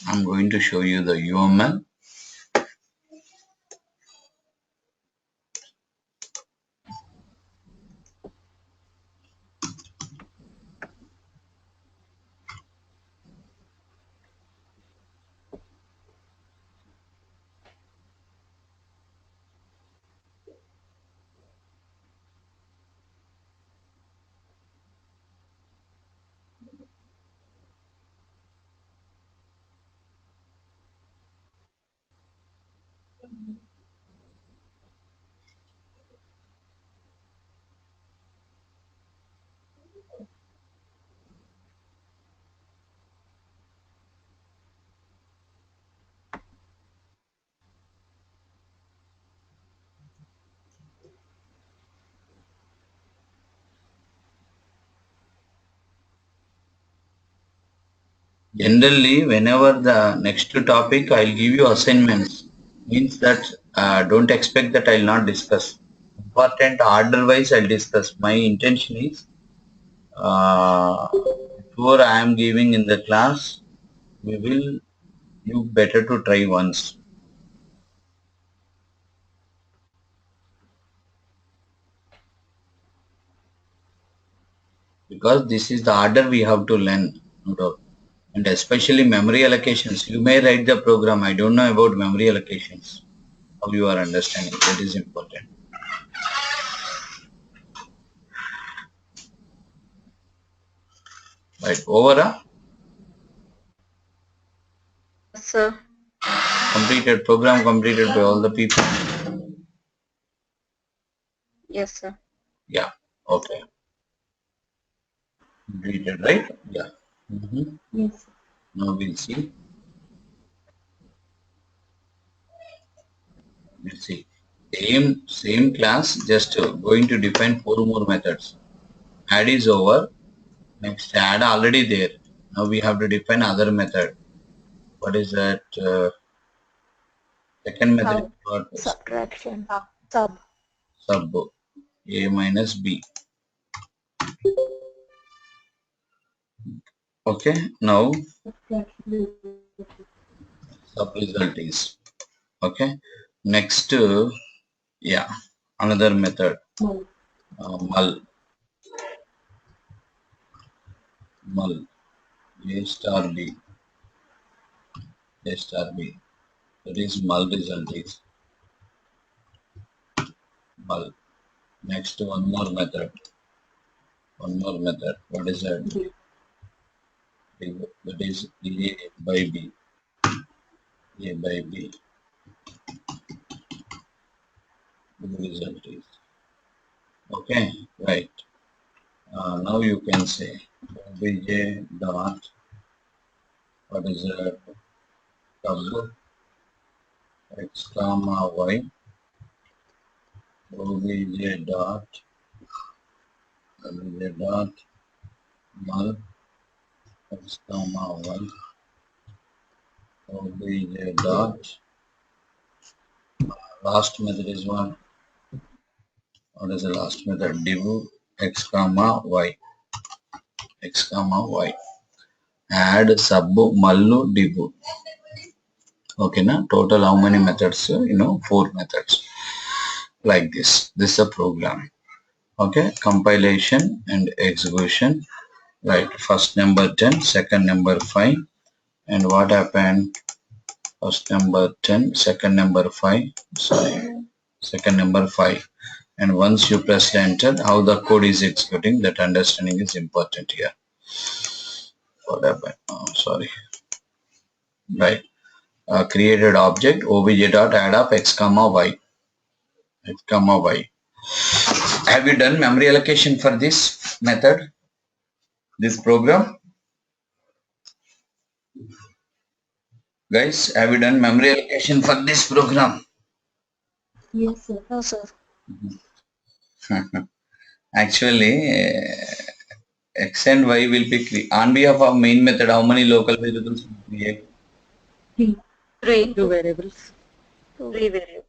A: I'm going to show you the UML. Generally, whenever the next topic, I'll give you assignments. Means that don't expect that I'll not discuss. Important order wise, I'll discuss. My intention is before I am giving in the class, we will you better to try once. because this is the order we have to learn. No doubt. And especially memory allocations. You may write the program. I don't know about memory allocations. How you are understanding. That is important. Right. Over.
F: Yes, sir.
A: Completed. Program completed by all the people.
F: Yes, sir.
A: Yeah. Okay. Completed, right? Yeah.
C: Yes.
A: Now we'll see. We'll see. Same class, just going to define 4 more methods. Add is over. Next add already there. Now we have to define other method. What is that? Second method is
D: Sub,
A: what?
D: subtraction, sub.
A: Sub A minus B. Okay. Now sub result is okay. Next, yeah, another method. Mul A star B. A star B. That is mul result is mul. Next, one more method. One more method. What is that? That is A by B. A by B. The result is okay. Right. Now you can say obj dot what is that? Sub x comma y obj dot mul x comma y obj dot last method is what? What is the last method? Div x comma y add sub mallu div. Okay, na total how many methods? 4 methods like this. This is a program. Okay, compilation and execution. Right, first number 10, second number 5, and what happened? First number 10, second number 5, sorry, second number 5. And once you press enter, how the code is executing, that understanding is important here. What happened? Oh, sorry. Right. Created object obj dot add up x comma y. X comma y. Have you done memory allocation for this method? This program? Guys, have you done memory allocation for this program?
C: Yes, sir.
D: No, sir.
A: Actually, x and y will be on behalf of main method. How many local variables will create?
C: 3.
F: Three.
C: Two variables.
F: Three variables.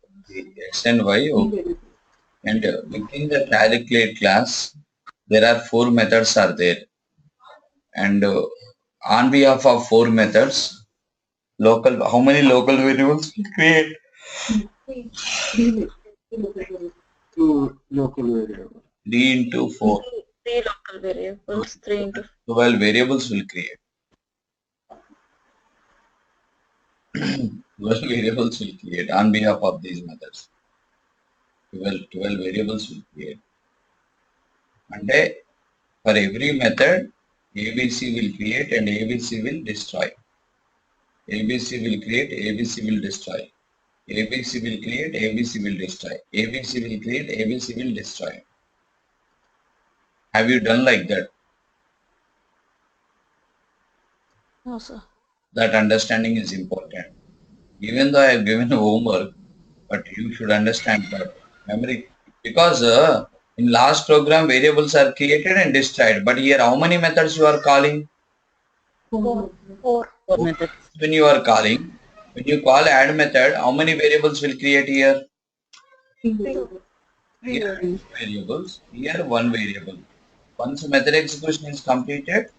A: X and y.
C: Three
A: Okay.
C: variables.
A: And within the calculate class, there are 4 methods are there. And on behalf of 4 methods, how many local variables will create?
C: 3 local variables.
E: 2 local variables.
A: 3 into 4.
F: Three local variables. 3 into
A: 12 variables will create. 12 variables will create on behalf of these methods. 12 variables will create. And for every method, ABC will create and ABC will destroy. ABC will create, ABC will destroy. ABC will create, ABC will destroy. ABC will create, ABC will destroy. Have you done like that?
D: No, sir.
A: That understanding is important. Even though I have given homework, but you should understand that memory, because in last program variables are created and destroyed, but here how many methods you are calling?
C: 4.
D: 4.
F: 4 methods.
A: When you are calling, when you call add method, how many variables will create here?
C: 3 variables.
A: Here 2 variables, here 1 variable. Once method execution is completed,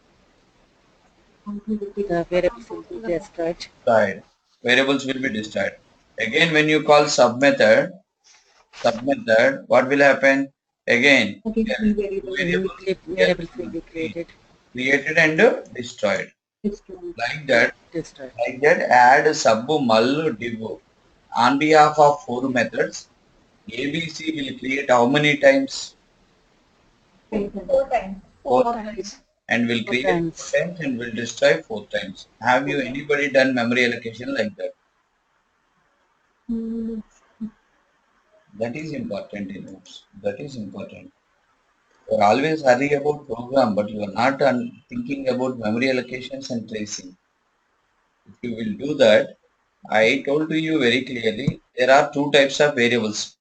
F: The variables will be destroyed.
A: destroyed. Variables will be destroyed. Again, when you call submethod, what will happen? Again,
C: Again, three
A: two
C: variables
A: variables here
F: Variables will be created.
A: created and destroyed.
C: destroyed.
A: Like that,
F: Destroyed.
A: add sub mul div. On behalf of four methods, ABC will create how many times?
C: Four times.
A: Four
D: Four
A: times.
D: times.
A: And will
F: Four
A: create four
F: times.
A: times and will destroy four times. Have you anybody done memory allocation like that?
C: Hmm.
A: That is important in notes. That is important. You are always hurry about program, but you are not thinking about memory allocations and tracing. If you will do that, I told to you very clearly, there are two types of variables.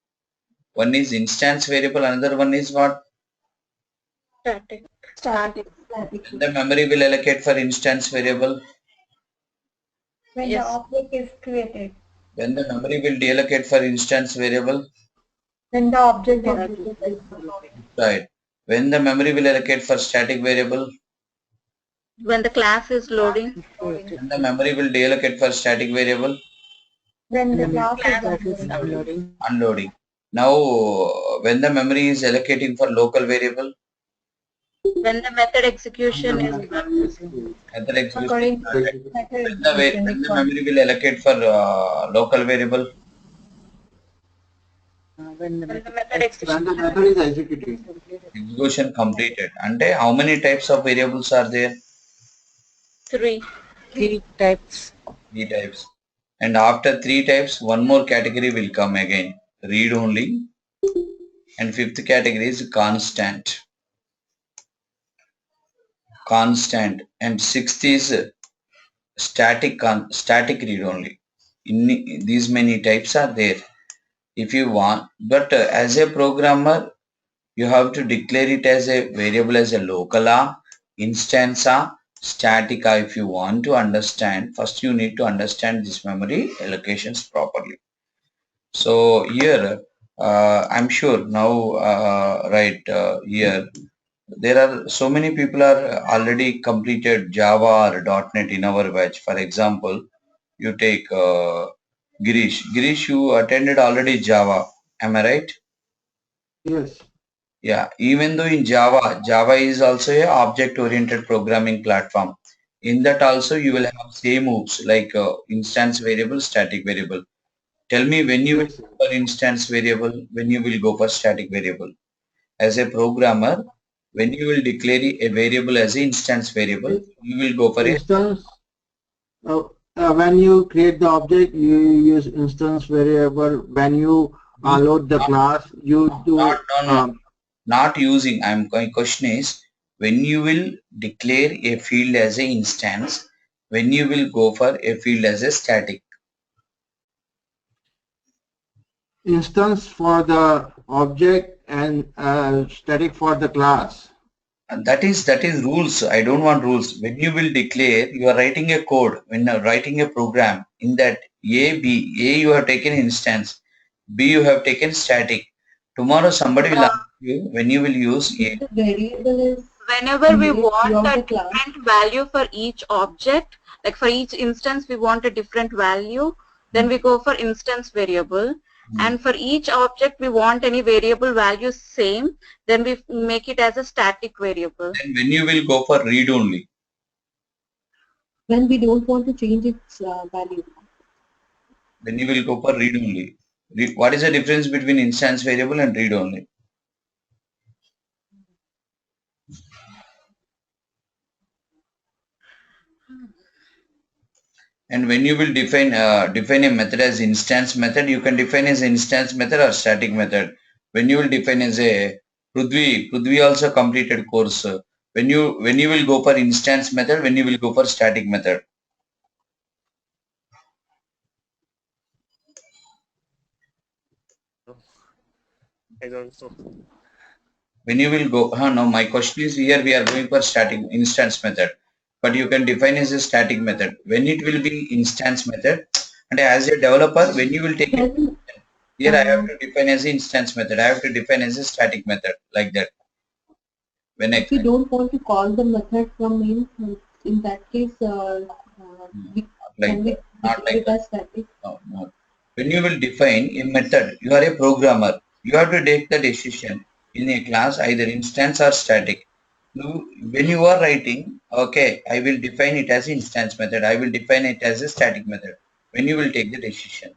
A: One is instance variable, another one is what?
F: Static.
D: Static.
C: Static.
A: When the memory will allocate for instance variable,
C: When the
F: Yes.
C: object is created.
A: when the memory will deallocate for instance variable,
C: When the object is
F: That is
C: created.
A: right. When the memory will allocate for static variable,
F: when the class is loading. Created.
A: when the memory will deallocate for static variable,
C: When
F: When
C: the
F: the
C: class is
F: class is
C: unloaded.
F: unloading.
A: unloading. Now, when the memory is allocating for local variable,
F: When the method
E: And the
F: execution is
E: method is
F: started.
A: method execution
C: According to
A: started.
C: method
A: When the,
C: execution
A: when the
C: required.
A: memory will allocate for local variable,
F: When the
C: When the
F: method
C: method
E: when the
F: execution
E: method is executed.
F: is completed.
A: execution completed. And how many types of variables are there?
F: Three. Three types.
A: Three types. And after three types, one more category will come again. Read only. And fifth category is constant. Constant. And sixth is static read only. In these many types are there. If you want, but as a programmer, you have to declare it as a variable as a local instance static if you want to understand. First you need to understand this memory allocations properly. So here I'm sure now right here there are so many people are already completed Java or .NET in our batch. For example, you take Girish. Girish, you attended already Java. Am I right?
E: Yes.
A: Yeah, even though in Java, Java is also a object-oriented programming platform. In that also you will have same hooks like instance variable, static variable. Tell me when you will
E: Yes, sir.
A: go for instance variable, when you will go for static variable. As a programmer, when you will declare a variable as an instance variable,
E: In-
A: you will go for a
E: Instance, uh, when you create the object, you use instance variable. When you
A: use
E: load the class, you
A: not
E: do
A: no, not using. My question is when you will declare a field as an instance, when you will go for a field as a static.
E: instance for the object and static for the class.
A: And that is rules. I don't want rules. When you will declare, you are writing a code. When you are writing a program, in that A you have taken instance, B you have taken static. Tomorrow somebody will ask you when you will use
C: If
A: A.
C: the variable is
F: Whenever we
C: created
F: want
C: throughout
F: a
C: the class,
F: different value for each object, like for each instance we want a different value, then we go for instance variable. And for each object we want any variable value same, then we make it as a static variable.
A: Then when you will go for read only.
C: when we don't want to change its value.
A: When you will go for read only. What is the difference between instance variable and read only? And when you will define a method as instance method, you can define as instance method or static method. When you will define as a Prudvi also completed course. When you will go for instance method, when you will go for static method.
G: I don't know.
A: When you will go, no, my question is here we are going for static instance method, but you can define as a static method. When it will be instance method, and as a developer, when you will take it,
C: Then
A: here I have to define as instance method. I have to define as a static method like that. When
C: if we don't want to call the method from main, in that case, we,
A: not like
C: can we
A: that, not
C: declare
A: like
C: it
A: that.
C: as static?
A: No, no. When you will define a method, you are a programmer. You have to take the decision. in a class, either instance or static. When you are writing, okay, I will define it as instance method. I will define it as a static method. When you will take the decision.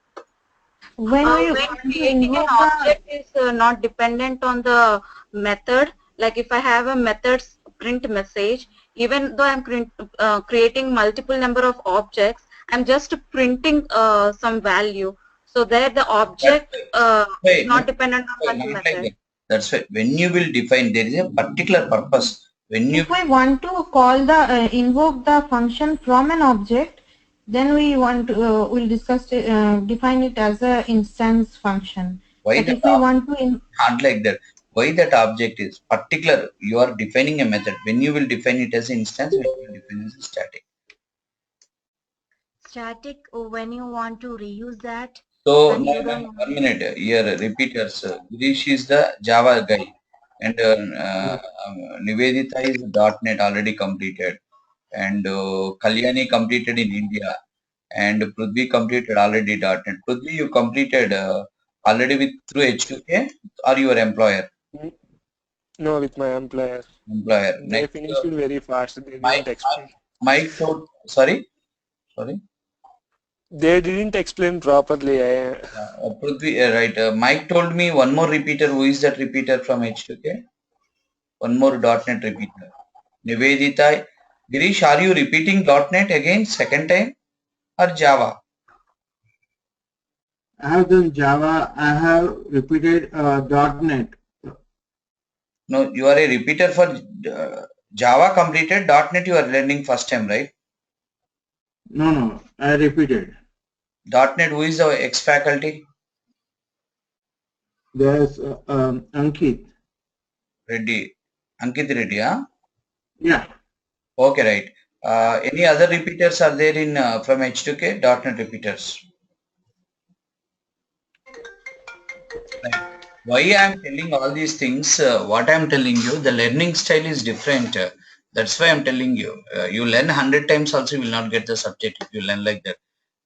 C: When we
F: When
C: want to
F: creating an
C: invoke the
F: object is not dependent on the method, like if I have a methods print message, even though I'm creating multiple number of objects, I'm just printing some value. So there the
A: That's
F: object is
A: why,
F: not dependent on
A: not
F: one
A: like
F: method.
A: that. That's why when you will define, there is a particular purpose. When you
C: if we want to call the invoke the function from an object, then we want to we'll discuss define it as a instance function.
A: why
C: But
A: that
C: if we want to
A: not like that. Why that object is particular? You are defining a method. When you will define it as an instance, when you will define it as static.
H: Static when you want to reuse that
A: So
H: and
A: now,
H: you don't want.
A: 1 minute here repeaters. Girish is the Java guy, and Nivedita is .NET already completed, and Kalyani completed in India, and Prithvi completed already .NET. Prithvi, you completed already with through H2K or your employer?
G: Mm, No, with my employer.
A: Employer.
G: They
A: Next,
G: finished it very fast. They
A: Mike,
G: didn't explain.
A: Mike told, sorry.
G: They didn't explain properly.
A: Prithvi, right. Mike told me one more repeater. Who is that repeater from H2K? One more .NET repeater. Nivedita. Girish, are you repeating .NET again second time or Java?
E: I have done Java. I have repeated .NET.
A: No, you are a repeater for Java completed. .NET you are learning first time, right?
E: No, I repeated.
A: .NET, who is the ex-faculty?
E: There's Ankit.
A: Reddy. Ankit Reddy, huh?
E: Yeah.
A: Okay, right. Any other repeaters are there in from H2K? .NET repeaters. Right. Why I am telling all these things, what I am telling you, the learning style is different. That's why I am telling you. You learn 100 times also you will not get the subject if you learn like that.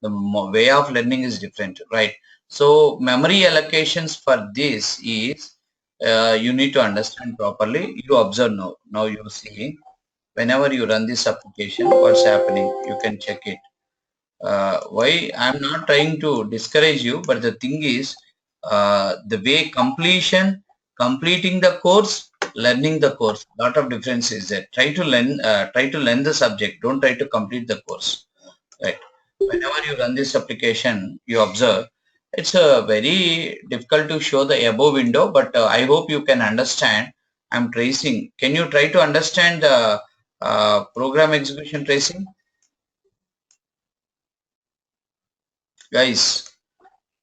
A: The way of learning is different, right? So memory allocations for this is you need to understand properly. You observe now. Now you see whenever you run this application, what's happening? You can check it. Why I'm not trying to discourage you, but the thing is the way completing the course, learning the course, lot of difference is there. Try to learn the subject, don't try to complete the course, right? Whenever you run this application, you observe it's very difficult to show the above window, but I hope you can understand. I'm tracing. Can you try to understand the program execution tracing, guys?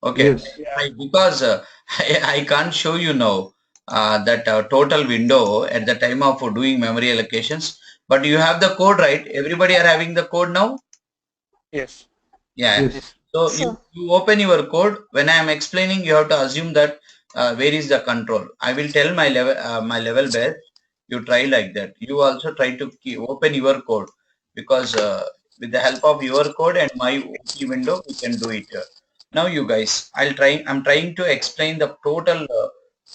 A: Okay,
E: Yes.
G: Yeah.
A: right, because I can't show you now that total window at the time of doing memory allocations, but you have the code, right? Everybody are having the code now?
G: Yes.
A: Yeah.
E: Yes.
G: Yes.
A: So
D: So,
A: you open your code. When I am explaining, you have to assume that where is the control. I will tell my level best. You try like that. You also try to open your code because with the help of your code and my OP window, we can do it. Now you guys, I'm trying to explain the total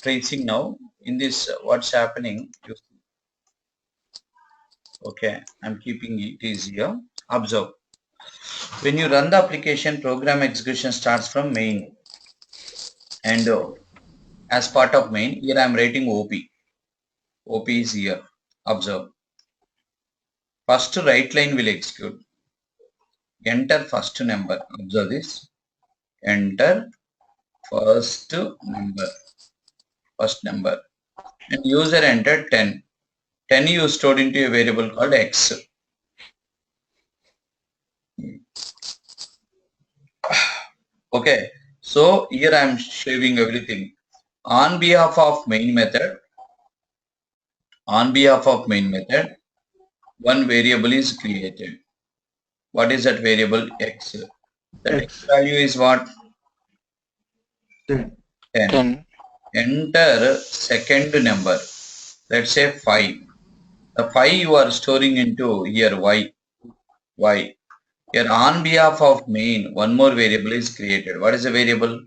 A: tracing now in this. What's happening? Okay, I'm keeping it easier. Observe. When you run the application, program execution starts from main, and as part of main, here I am writing OP. OP is here. Observe. First right line will execute. Enter first number. Observe this. Enter first number. First number. And user entered 10. 10 you stored into a variable called X. Okay. So here I am showing everything. On behalf of main method, one variable is created. What is that variable? X. That X
E: X.
A: value is what?
E: 10.
A: 10.
G: 10.
A: Enter second number. Let's say 5. The 5 you are storing into here Y. Y. Here on behalf of main, one more variable is created. What is the variable?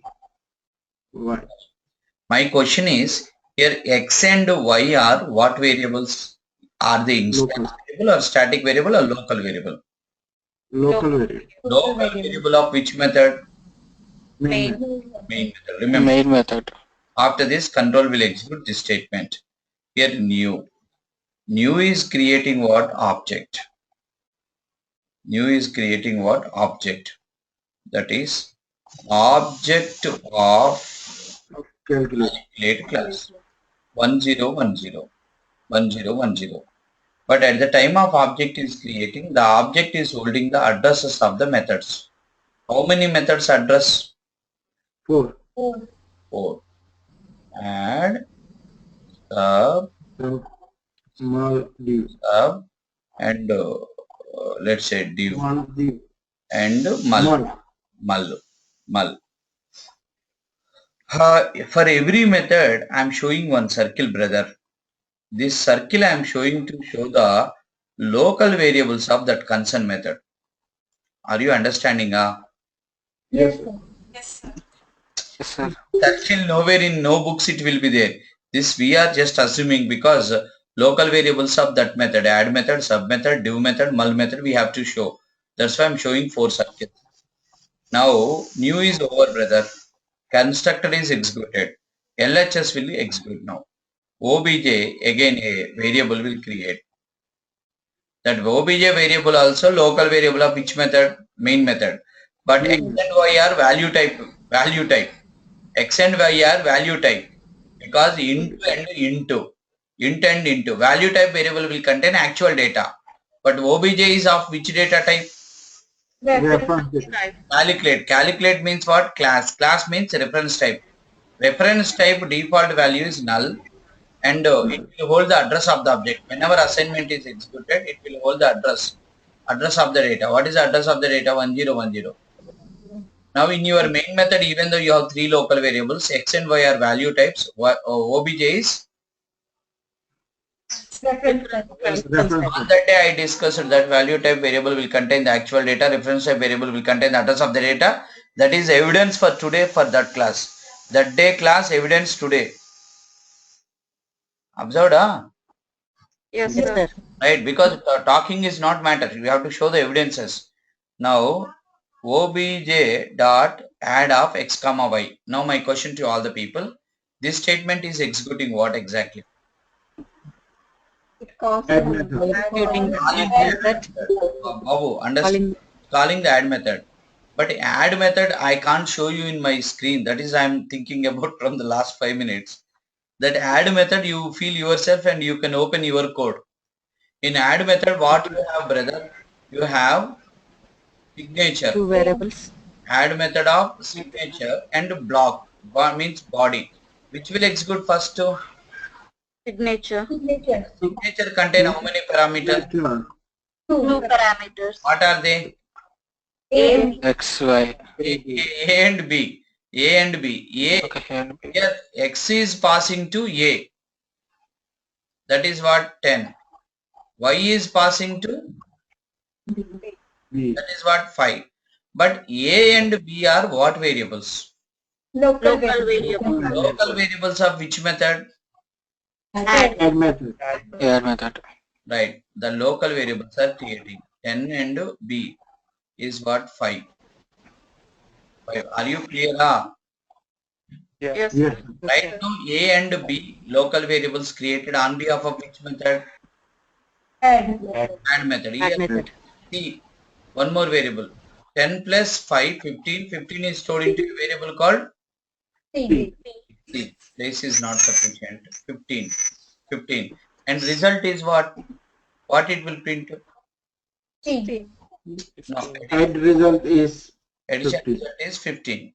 E: Y.
A: My question is, Here x and y are what variables? Are they instance variable or static variable or local variable?
E: Local variable.
A: Local variable of which method?
E: Main method.
A: Main method. Remember,
G: Main method.
A: after this control will execute this statement. Here new. New is creating what? Object. New is creating what? Object. That is object of
E: Calculate.
A: calculate class 1010 1010. But at the time of object is creating, the object is holding the addresses of the methods. How many methods address?
E: 4.
A: 4. Add, sub,
E: Small div.
A: sub, and let's say div,
E: Small div.
A: and
E: Small.
A: mull. For every method, I am showing one circle, brother. This circle I am showing to show the local variables of that concern method. Are you understanding?
E: Yes, sir.
B: Yes, sir.
G: Yes, sir.
A: Circle nowhere in no books it will be there. This we are just assuming because local variables of that method, add method, sub method, div method, mull method, we have to show. That's why I'm showing 4 circles. Now new is over, brother. Constructor is executed. LHS will execute now. OBJ again a variable will create. That OBJ variable also local variable of which method? Main method. But x and y are value type. X and y are value type because int and into value type variable will contain actual data. But OBJ is of which data type?
E: Reference data.
A: Calculate means what? Class means reference type. Reference type default value is null, and it will hold the address of the object. Whenever assignment is executed, it will hold the address of the data. What is the address of the data? 1010. Now in your main method, even though you have 3 local variables, x and y are value types, OBJ is
E: Reference
A: on that day I discussed that value type variable will contain the actual data, reference type variable will contain the address of the data. That is evidence for today for that class. That day class evidence today. Observed,
F: Yes, sir.
A: right? Because talking is not matter. You have to show the evidences. Now obj dot add of x comma y. Now my question to all the people. This statement is executing what exactly?
E: add method.
F: Executing the
A: Calling
F: add
A: the
F: method.
A: Babu, understand? Calling the add method. But add method I can't show you in my screen. That is I'm thinking about from the last 5 minutes. That add method you feel yourself and you can open your code. In add method what you have, brother? You have signature.
F: 2 variables.
A: Add method of signature and block. Means body. Which will execute first?
F: Signature.
A: Signature contain how many parameters?
F: 2 parameters.
A: What are they?
G: X, Y.
A: A and B. A and B. A,
G: Okay, and B.
A: here X is passing to A. That is what? 10. Y is passing to,
E: B.
A: that is what? 5. But A and B are what variables?
F: Local variable.
A: Local variables of which method?
E: Add method.
G: Add method.
A: Right. The local variables are creating. 10 and B is what? 5. 5. Are you clear?
G: Yeah.
F: Yes.
E: Yes.
A: Right now A and B local variables created on behalf of which method? Add method.
F: Add
A: Here
F: method.
A: see one more variable. 10 plus 5, 15. 15 is stored into a variable called
E: C.
A: C. Place is not sufficient. 15. 15. And result is what? What it will print? No.
E: Add result is
A: Addition
E: 50.
A: result is 15.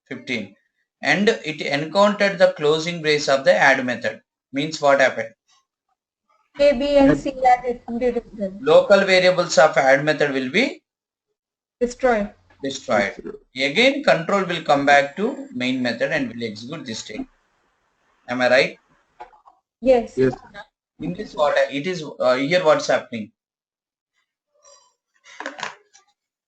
A: 15. And it encountered the closing brace of the add method. Means what happened?
I: A, B and C are destroyed.
A: Local variables of add method will be
I: Destroyed.
A: destroyed. Again control will come back to main method and will execute this state. Am I right?
I: Yes.
E: Yes.
A: In this what it is here what's happening?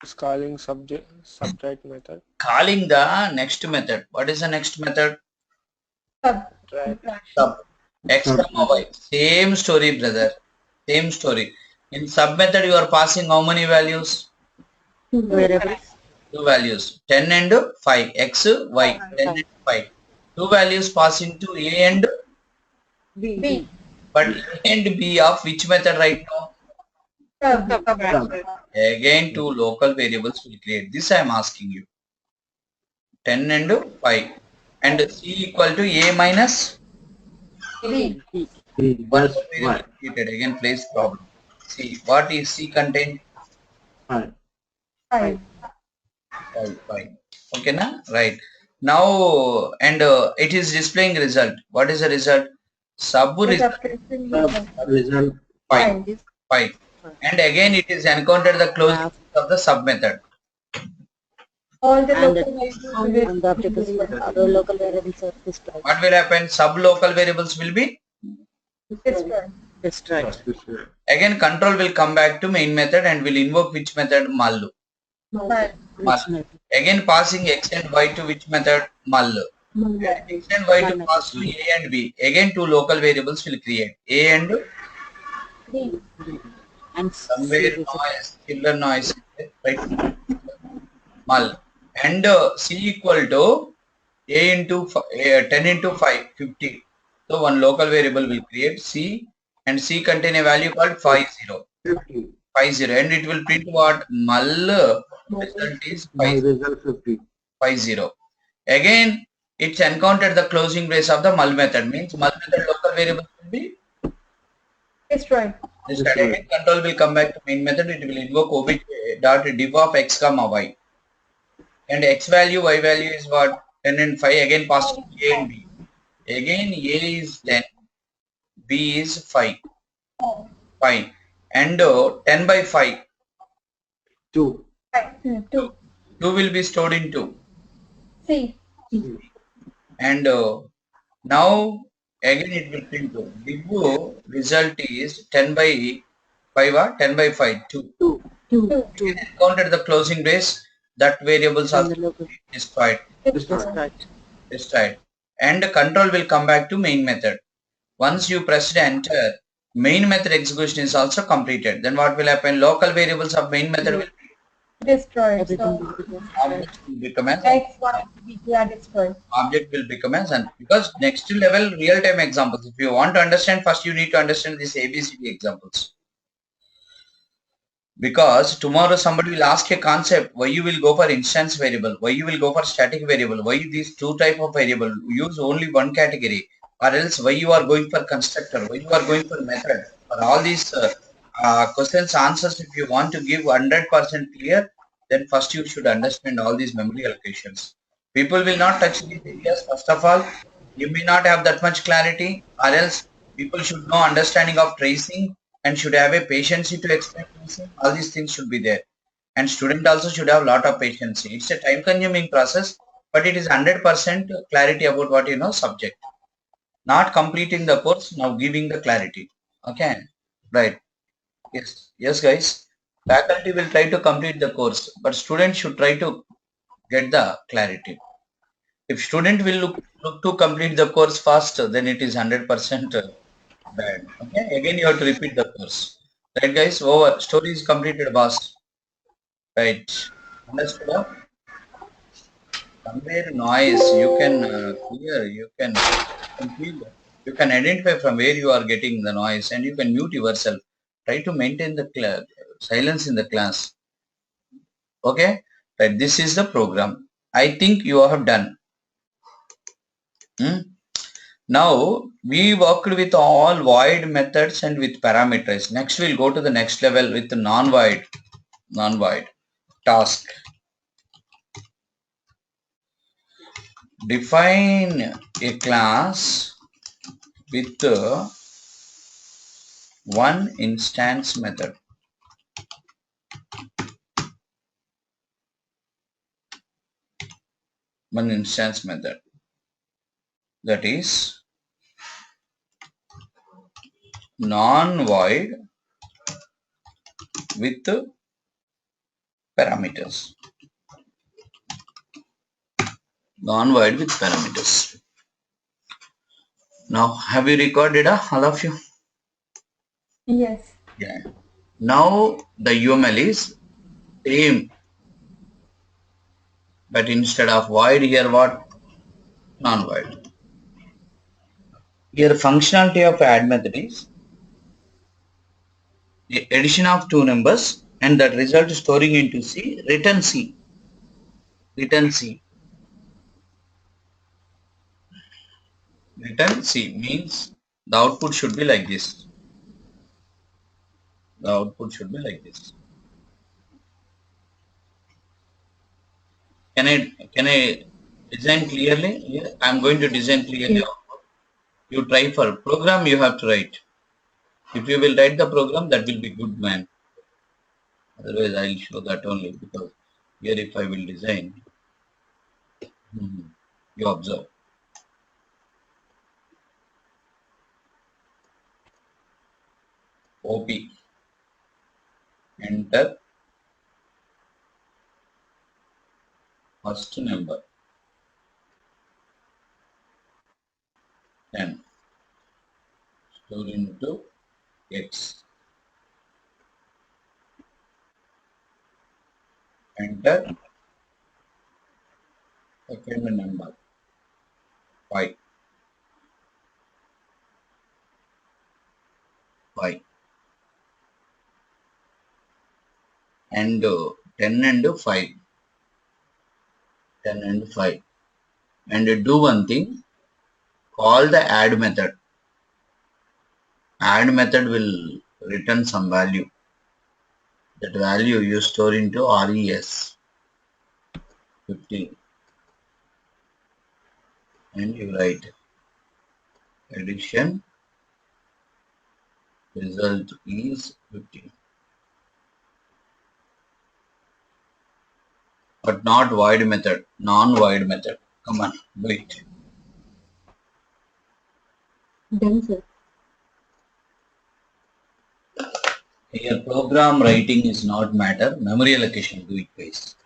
G: It's calling subtract method.
A: Calling the next method. What is the next method? Sub. X comma y. Same story, brother. Same story. In sub method, you are passing how many values?
H: Variables.
A: Two values. 10 and 5. X, Y. 10 and 5. Two values passing to A and
H: B.
A: but A and B of which method right now? Again, two local variables will create. This I am asking you. 10 and 5. And C equal to A minus
H: B.
A: one
E: That's
A: variable
E: why.
A: created. Again, place problem. C. What is C contain?
E: 5.
H: 5.
A: 5. Okay, na? Right. Now, and it is displaying result. What is the result? Sub result
E: Result
A: 5. 5. And again, it is encountered the closing of the sub method.
I: All the
H: And
I: local values
H: and the object is for other local variables are destroyed.
A: What will happen? Sub local variables will be
H: Destroyed.
A: again control will come back to main method and will invoke which method? Mallu.
H: Which method?
A: Again passing x and y to which method? Mallu. X and y to pass to A and B. Again two local variables will create A and
H: And
A: somewhere noise, killer noise, right? Mal. And C equal to A into 10 into 5, 50. So one local variable will create C and C contain a value called 50.
E: 50.
A: 50 and it will print what? Mal result is
E: My
A: 50.
E: result 50.
A: 50. Again, it's encountered the closing brace of the null method. Means null method local variable will be
I: destroyed.
A: again control will come back to main method. It will invoke obj dot div of x comma y. And x value, y value is what? 10 and 5. Again passed to A and B. Again A is 10, B is 5. Fine. And 10 by 5.
E: 2.
I: 2.
A: 2 will be stored in 2.
I: C.
A: And now again it will print 2. Div result is 10 by 5 or 10 by 5, 2.
H: 2.
A: Again encountered the closing brace. That variables are destroyed. And control will come back to main method. Once you press enter, main method execution is also completed. Then what will happen? Local variables of main method will
I: Destroyed.
A: object will become as
I: X, Y, B, destroyed.
A: object will become as an because next level real time examples. If you want to understand, first you need to understand these ABCD examples. Because tomorrow somebody will ask a concept, why you will go for instance variable, why you will go for static variable, why these two type of variable, use only one category, or else why you are going for constructor, why you are going for method. For all these questions, answers, if you want to give 100% clear, then first you should understand all these memory allocations. People will not touch these areas. First of all, you may not have that much clarity, or else people should know understanding of tracing and should have a patience to explain tracing. All these things should be there. And student also should have a lot of patience. It's a time consuming process, but it is 100% clarity about what you know subject. Not completing the course, now giving the clarity. Okay, right. Yes guys. Faculty will try to complete the course, but students should try to get the clarity. If student will look to complete the course faster, then it is 100% bad. Okay, again you have to repeat the course. Right guys, over. Story is completed, boss. Right. Understood? Somewhere noise, you can clear, you can feel, you can identify from where you are getting the noise and you can mute yourself. Try to maintain the silence in the class. Okay, right. This is the program. I think you have done. Now we worked with all void methods and with parameters. Next we'll go to the next level with the non-void task. Define a class with one instance method. One instance method, that is non-void with parameters. Non-void with parameters. Now, have you recorded all of you?
I: Yes.
A: Yeah. Now the UML is same, but instead of void here what? Non-void. Here functionality of add method is the addition of two numbers and that result storing into C, return C. Return C. Return C means the output should be like this. The output should be like this. Can I design clearly? Yeah, I'm going to design clearly.
H: Yes.
A: You try for program, you have to write. If you will write the program, that will be good, man. Otherwise, I'll show that only because here if I will design, you observe. OP, enter first number, 10, store into X, enter second number, 5, 5, and 10 and 5, 10 and 5, and do one thing, call the add method. Add method will return some value. That value you store into res 15 and you write addition result is 15, but not void method, non-void method. Come on, wait.
H: Done, sir.
A: Here program writing is not matter, memory allocation do it guys.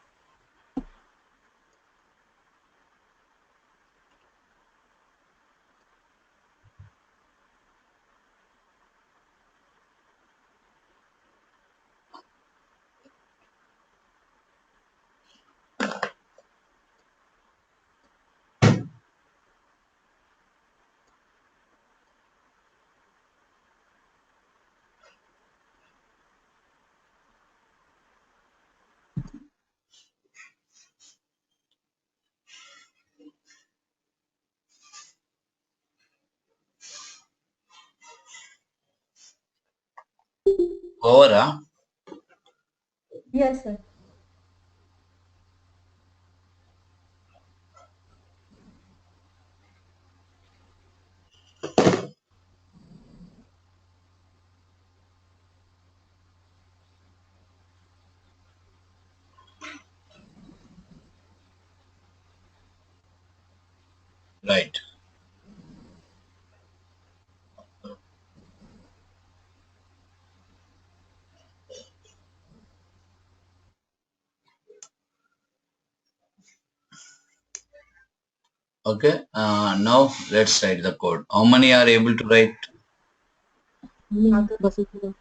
A: Over,
I: Yes, sir.
A: right. Okay, now let's write the code. How many are able to write?
H: Basically.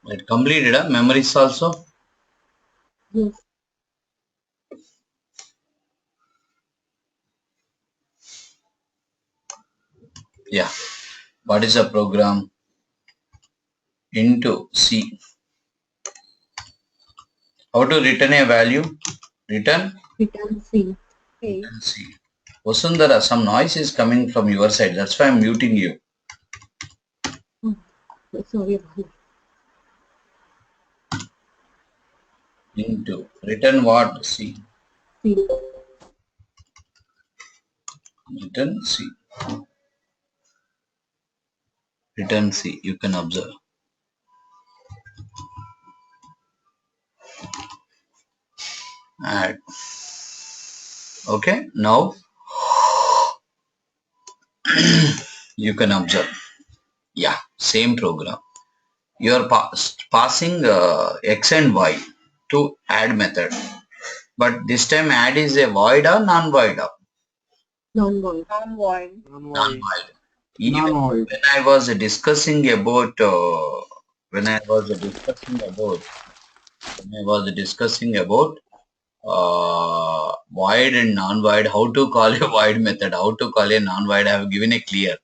A: It completed, memories also?
H: Yes.
A: Yeah. What is the program? Into C. How to return a value? Return
H: Return C.
A: C. Vasundhara, some noise is coming from your side. That's why I'm muting you.
H: Oh, sorry about it.
A: Into return what? C.
H: C.
A: Return C. Return C. You can observe. Add. Okay. Now you can observe. Yeah. Same program. You are passing X and Y to add method. But this time add is a void or non-void?
H: Non-void.
F: Non-void.
A: Non-void. Even
E: Non-void.
A: when I was discussing about void and non-void, how to call a void method, how to call a non-void, I have given a clear.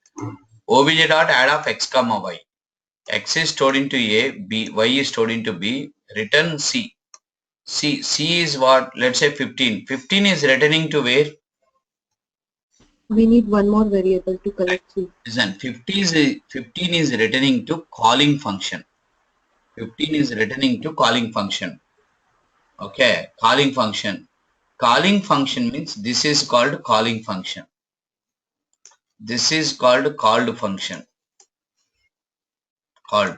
A: Obj dot add of x comma y. X is stored into A, B, Y is stored into B, return C. C is what? Let's say 15. 15 is returning to where?
H: We need one more variable to collect C.
A: Listen, 15 is returning to calling function. 15 is returning to calling function. Okay, calling function. Calling function means this is called calling function. This is called called function. Called.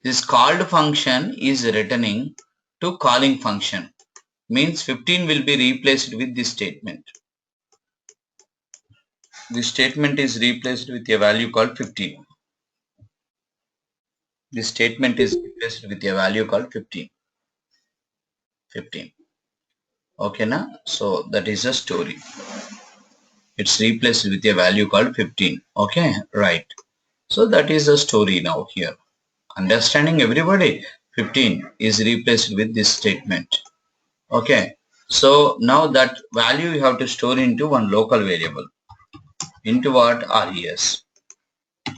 A: This called function is returning to calling function. Means 15 will be replaced with this statement. This statement is replaced with a value called 15. This statement is replaced with a value called 15. 15. Okay, na? So that is a story. It's replaced with a value called 15. Okay, right. So that is the story now here. Understanding everybody? 15 is replaced with this statement. Okay. So now that value you have to store into one local variable. Into what? RES.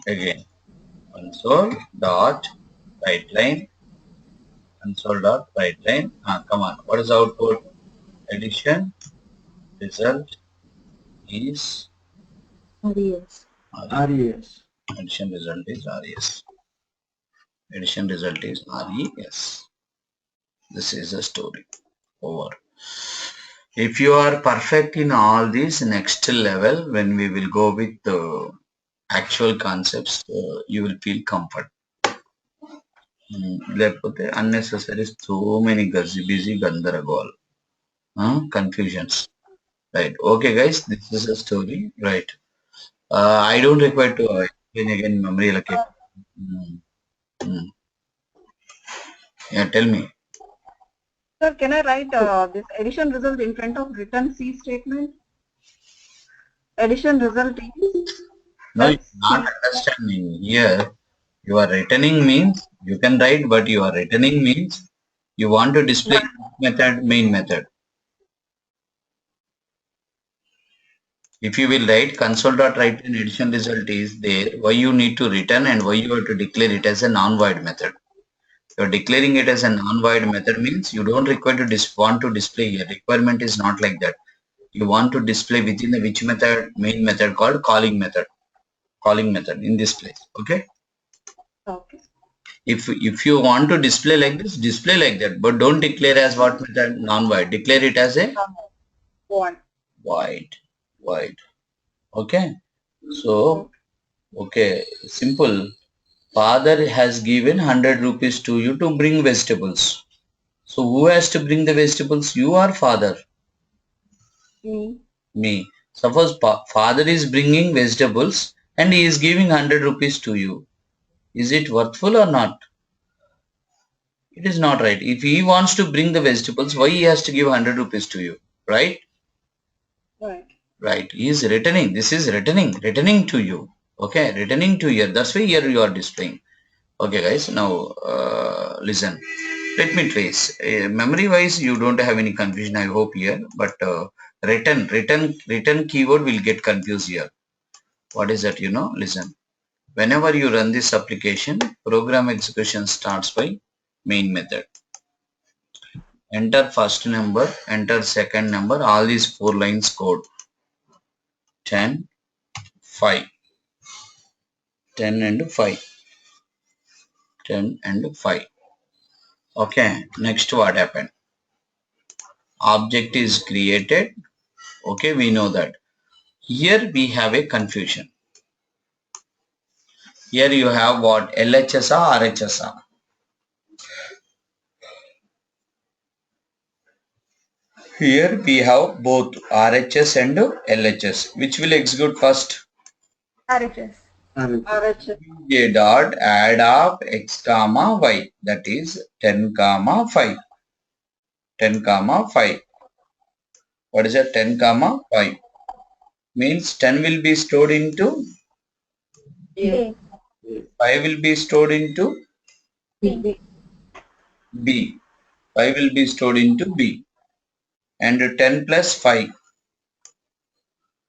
A: Again. Console dot write line. Console dot write line. Come on. What is the output? Addition result is
H: RES.
E: RES.
A: Addition result is RES. Addition result is RES. This is the story. Over. If you are perfect in all these, next level when we will go with the actual concepts, you will feel comfort. లేకపోతే unnecessary so many busy gandaragol, confusions. Right. Okay, guys, this is a story. Right. I don't require to explain again memory allocate. Yeah, tell me.
F: Sir, can I write this addition result in front of return C statement? Addition result is
A: No, you're not understanding. Here, you are returning means you can write, but you are returning means you want to display method, main method. If you will write console.write an addition result is there, why you need to return and why you have to declare it as a non-void method. You are declaring it as a non-void method means you don't require to want to display here. Requirement is not like that. You want to display within the which method? Main method called calling method. Calling method in this place. Okay.
F: Okay.
A: If you want to display like this, display like that, but don't declare as what method? Non-void. Declare it as a void. Okay. So, okay, simple. Father has given 100 rupees to you to bring vegetables. So who has to bring the vegetables? You or father? Me. Suppose father is bringing vegetables and he is giving 100 rupees to you. Is it worthful or not? It is not right. If he wants to bring the vegetables, why he has to give 100 rupees to you? Right? Right. He is returning. This is returning to you. Okay, returning to here. That's why here you are displaying. Okay, guys. Now listen. Let me trace. Memory wise, you don't have any confusion, I hope here. But return keyword will get confused here. What is that? Listen. Whenever you run this application, program execution starts by main method. Enter first number, enter second number, all these 4 lines code. 10, 5. 10 and 5. 10 and 5. Okay, next what happened? Object is created. Okay, we know that. Here we have a confusion. Here you have what? LHS or RHS? Here we have both RHS and LHS. Which will execute first?
I: RHS.
F: RHS.
A: A dot add of x comma y, that is 10 comma 5. 10 comma 5. What is that? 10 comma 5. Means 10 will be stored into
I: A.
A: 5 will be stored into
I: B.
A: B. 5 will be stored into B. And 10 plus 5.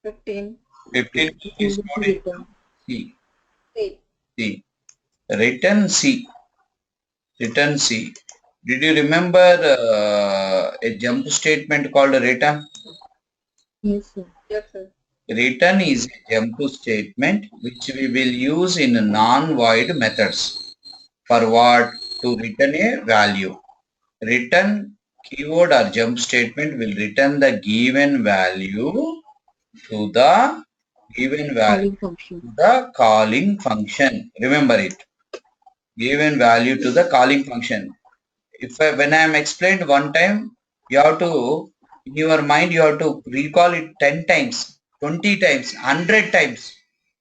F: 15.
A: 15 will be
H: Will
A: stored
H: be
A: into
H: written.
A: C.
I: C.
A: C. Written C. Written C. Did you remember a jump statement called return?
H: Yes, sir.
I: Yes, sir.
A: Return is a jump statement which we will use in non-void methods. For what? To return a value. Return keyword or jump statement will return the given value to the given value
H: Calling function.
A: to the calling function. Remember it. Given value to the calling function. When I am explained one time, you have to, in your mind, you have to recall it 10 times, 20 times, 100 times.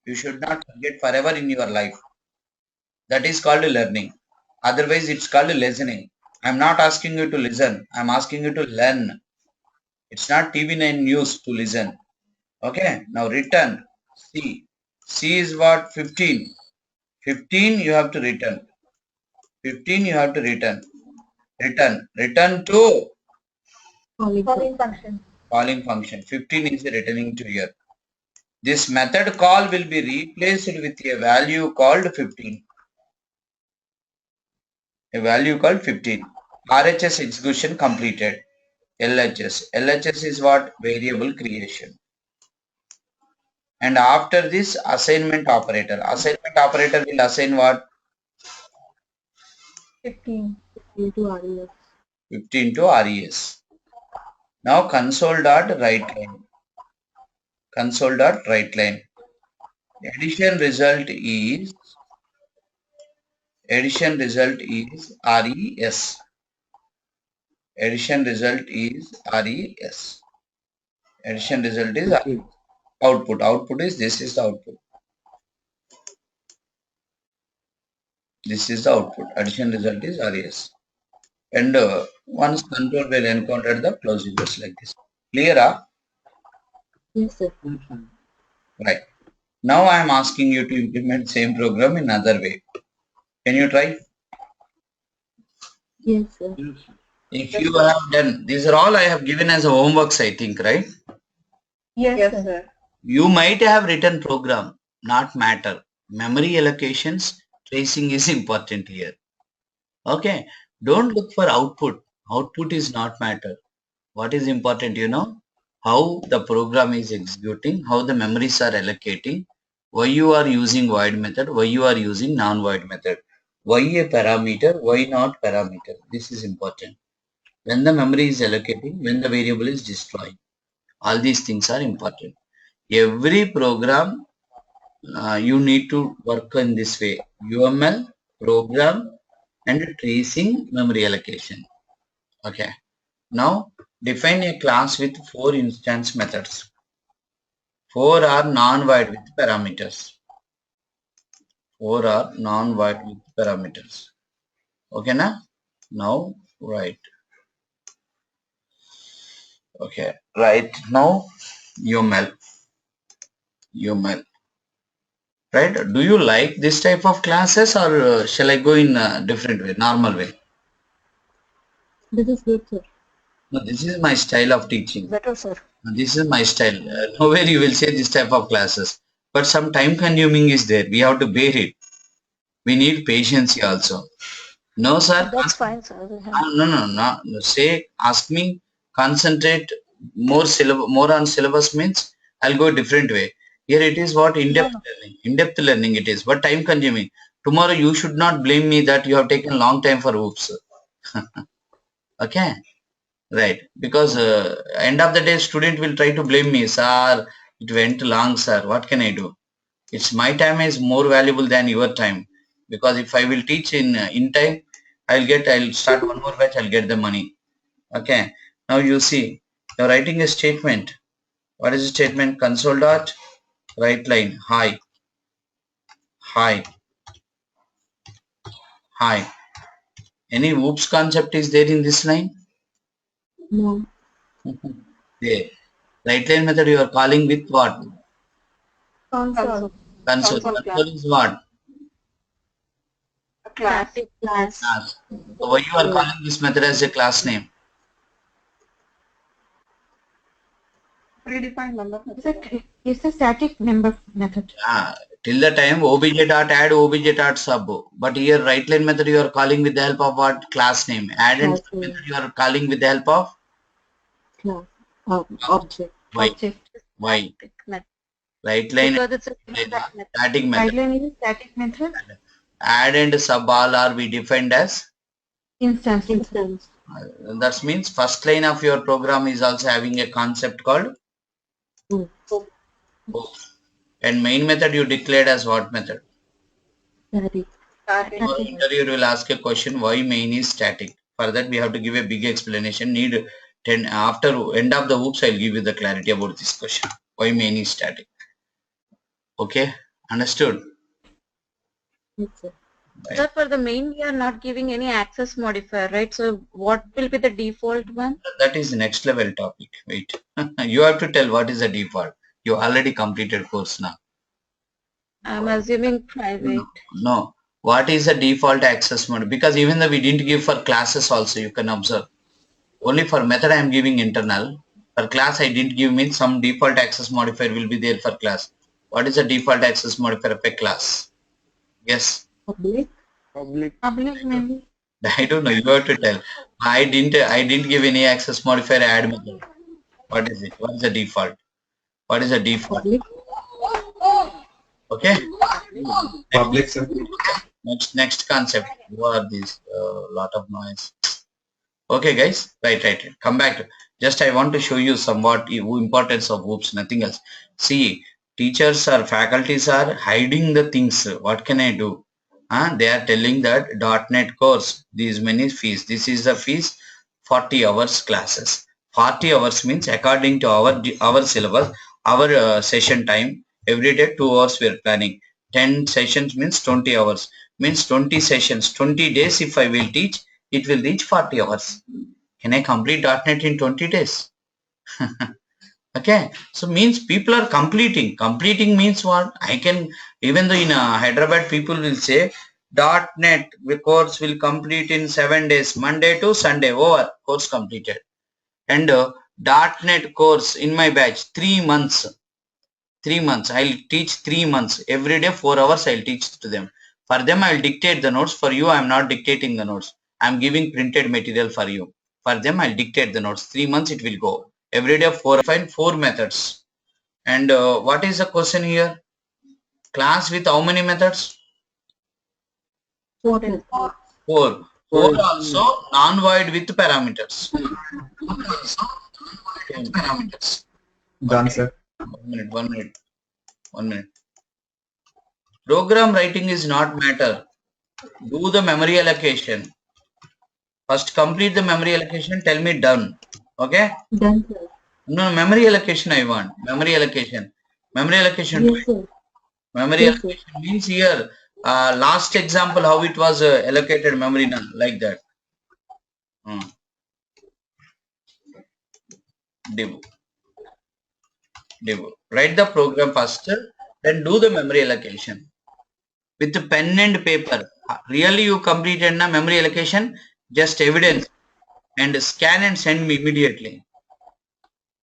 A: You should not forget forever in your life. That is called learning. Otherwise, it's called listening. I'm not asking you to listen. I'm asking you to learn. It's not TV9 news to listen. Okay. Now return. C. C is what? 15. 15 you have to return. 15 you have to return. Return. Return to
H: Calling
I: Calling
H: function.
I: function.
A: calling function. 15 is returning to here. This method call will be replaced with a value called 15. A value called 15. RHS execution completed. LHS. LHS is what? Variable creation. And after this assignment operator. Assignment operator will assign what?
I: 15.
H: Into RES.
A: 15 to RES. Now console dot write line. Console dot write line. Addition result is RES. Addition result is RES. Addition result is
E: Okay.
A: output. Output is this is the output. This is the output. Addition result is RES. And once control will encounter the clauses like this. Clear?
H: Yes, sir.
A: Right. Now I am asking you to implement same program in another way. Can you try?
H: Yes, sir.
A: If you have done, these are all I have given as homeworks, I think, right?
I: Yes,
F: Yes,
I: sir.
F: sir.
A: You might have written program, not matter. Memory allocations, tracing is important here. Okay. Don't look for output. Output is not matter. What is important, how the program is executing, how the memories are allocating, why you are using void method, why you are using non-void method, why a parameter, why not parameter. This is important. When the memory is allocating, when the variable is destroying. All these things are important. Every program you need to work in this way. UML, program and tracing memory allocation. Okay. Now define a class with 4 instance methods. 4 are non-void with parameters. 4 are non-void with parameters. Okay na? Now right. Okay. Right now UML. UML. Right? Do you like this type of classes or shall I go in a different way, normal way?
H: This is good, sir.
A: No, this is my style of teaching.
D: Better, sir.
A: This is my style. Nowhere you will say this type of classes. But some time consuming is there. We have to bear it. We need patience also. No, sir.
D: That's fine, sir. We'll handle.
A: No. Say, ask me, concentrate more on syllabus means I'll go a different way. Here it is what in-depth learning. In-depth learning it is. But time consuming. Tomorrow you should not blame me that you have taken long time for oops. Okay. Right. Because end of the day student will try to blame me. Sir, it went long, sir. What can I do? It's my time is more valuable than your time. Because if I will teach in time, I'll start one more batch, I'll get the money. Okay. Now you see, you're writing a statement. What is the statement? Console dot write line. Hi. Hi. Hi. Any oops concept is there in this line?
H: No.
A: The right line method you are calling with what?
I: Console.
A: Console. Console is what?
F: Class.
A: Class. So why you are calling this method as a class name?
F: Predefined number.
C: It's a static member method.
A: Till the time obj dot add obj dot sub. But here right line method you are calling with the help of what? Class name. Add and sub method you are calling with the help of?
H: Class. Object.
A: Why?
C: Object.
A: Why?
F: Method.
A: Right line
F: Because it's a
A: static method.
C: Right line is a static method.
A: Add and sub all are we defined as?
C: Instance.
H: Instance.
A: That means first line of your program is also having a concept called oops. And main method you declared as what method?
H: Static.
A: Your interviewer will ask a question why main is static. For that we have to give a big explanation. Need 10 after end of the oops I'll give you the clarity about this question. Why main is static. Okay, understood?
H: Yes, sir.
F: So for the main, we are not giving any access modifier, right? So what will be the default one?
A: That is next level topic. Wait, you have to tell what is the default. You already completed course now.
F: I'm assuming private.
A: No. What is the default access mode? Because even though we didn't give for classes also, you can observe. Only for method I am giving internal. For class I didn't give means some default access modifier will be there for class. What is the default access modifier of a class? Yes.
H: Public.
C: Public maybe.
A: I don't know. You have to tell. I didn't give any access modifier add method. What is it? What is the default? What is the default?
H: Public.
A: Okay.
J: Public, sir.
A: Next concept. What are these? Lot of noise. Okay, guys. Right. Come back to. Just I want to show you somewhat importance of oops. Nothing else. See, teachers or faculties are hiding the things. What can I do? They are telling that .NET course. These many fees. This is the fees. 40 hours classes. 40 hours means according to our syllabus, our session time. Every day 2 hours we are planning. 10 sessions means 20 hours. Means 20 sessions. 20 days if I will teach, it will reach 40 hours. Can I complete .NET in 20 days? Okay, so means people are completing. Completing means what? I can, even though in Hyderabad people will say .NET course will complete in 7 days, Monday to Sunday, over, course completed. And .NET course in my batch, 3 months. 3 months. I'll teach 3 months. Every day 4 hours I'll teach to them. For them I'll dictate the notes. For you I'm not dictating the notes. I'm giving printed material for you. For them I'll dictate the notes. 3 months it will go. Every day 4. Find 4 methods. And what is the question here? Class with how many methods?
H: 4 methods.
A: 4. 4 also non-void with parameters.
J: Done, sir.
A: 1 minute. Program writing is not matter. Do the memory allocation. First complete the memory allocation. Tell me done. Okay?
H: Done, sir.
A: No, memory allocation I want. Memory allocation. Memory allocation.
H: Yes, sir.
A: Memory
H: Yes, sir.
A: allocation means here last example how it was allocated memory now, like that. Div. Write the program first, then do the memory allocation with the pen and paper. Really you completed na memory allocation? Just evidence and scan and send me immediately.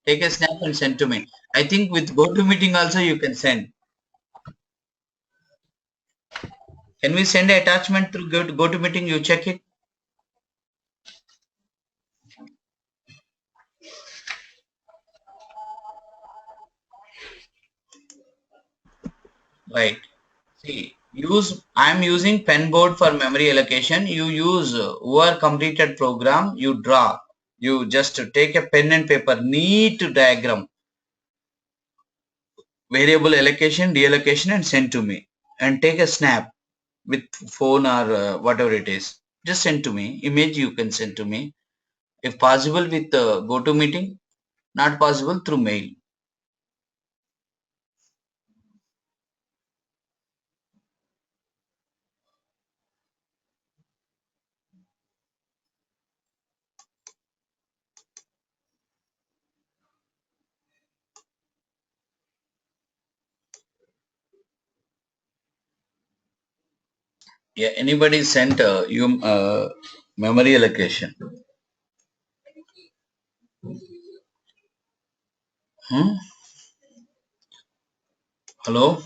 A: Take a snap and send to me. I think with GoToMeeting also you can send. Can we send an attachment through GoToMeeting? You check it. Right. See, I'm using penboard for memory allocation. You use who are completed program, you draw. You just take a pen and paper, neat diagram, variable allocation, deallocation and send to me. And take a snap with phone or whatever it is. Just send to me. Image you can send to me. If possible with GoToMeeting, not possible through mail. Yeah, anybody sent you memory allocation? Hello?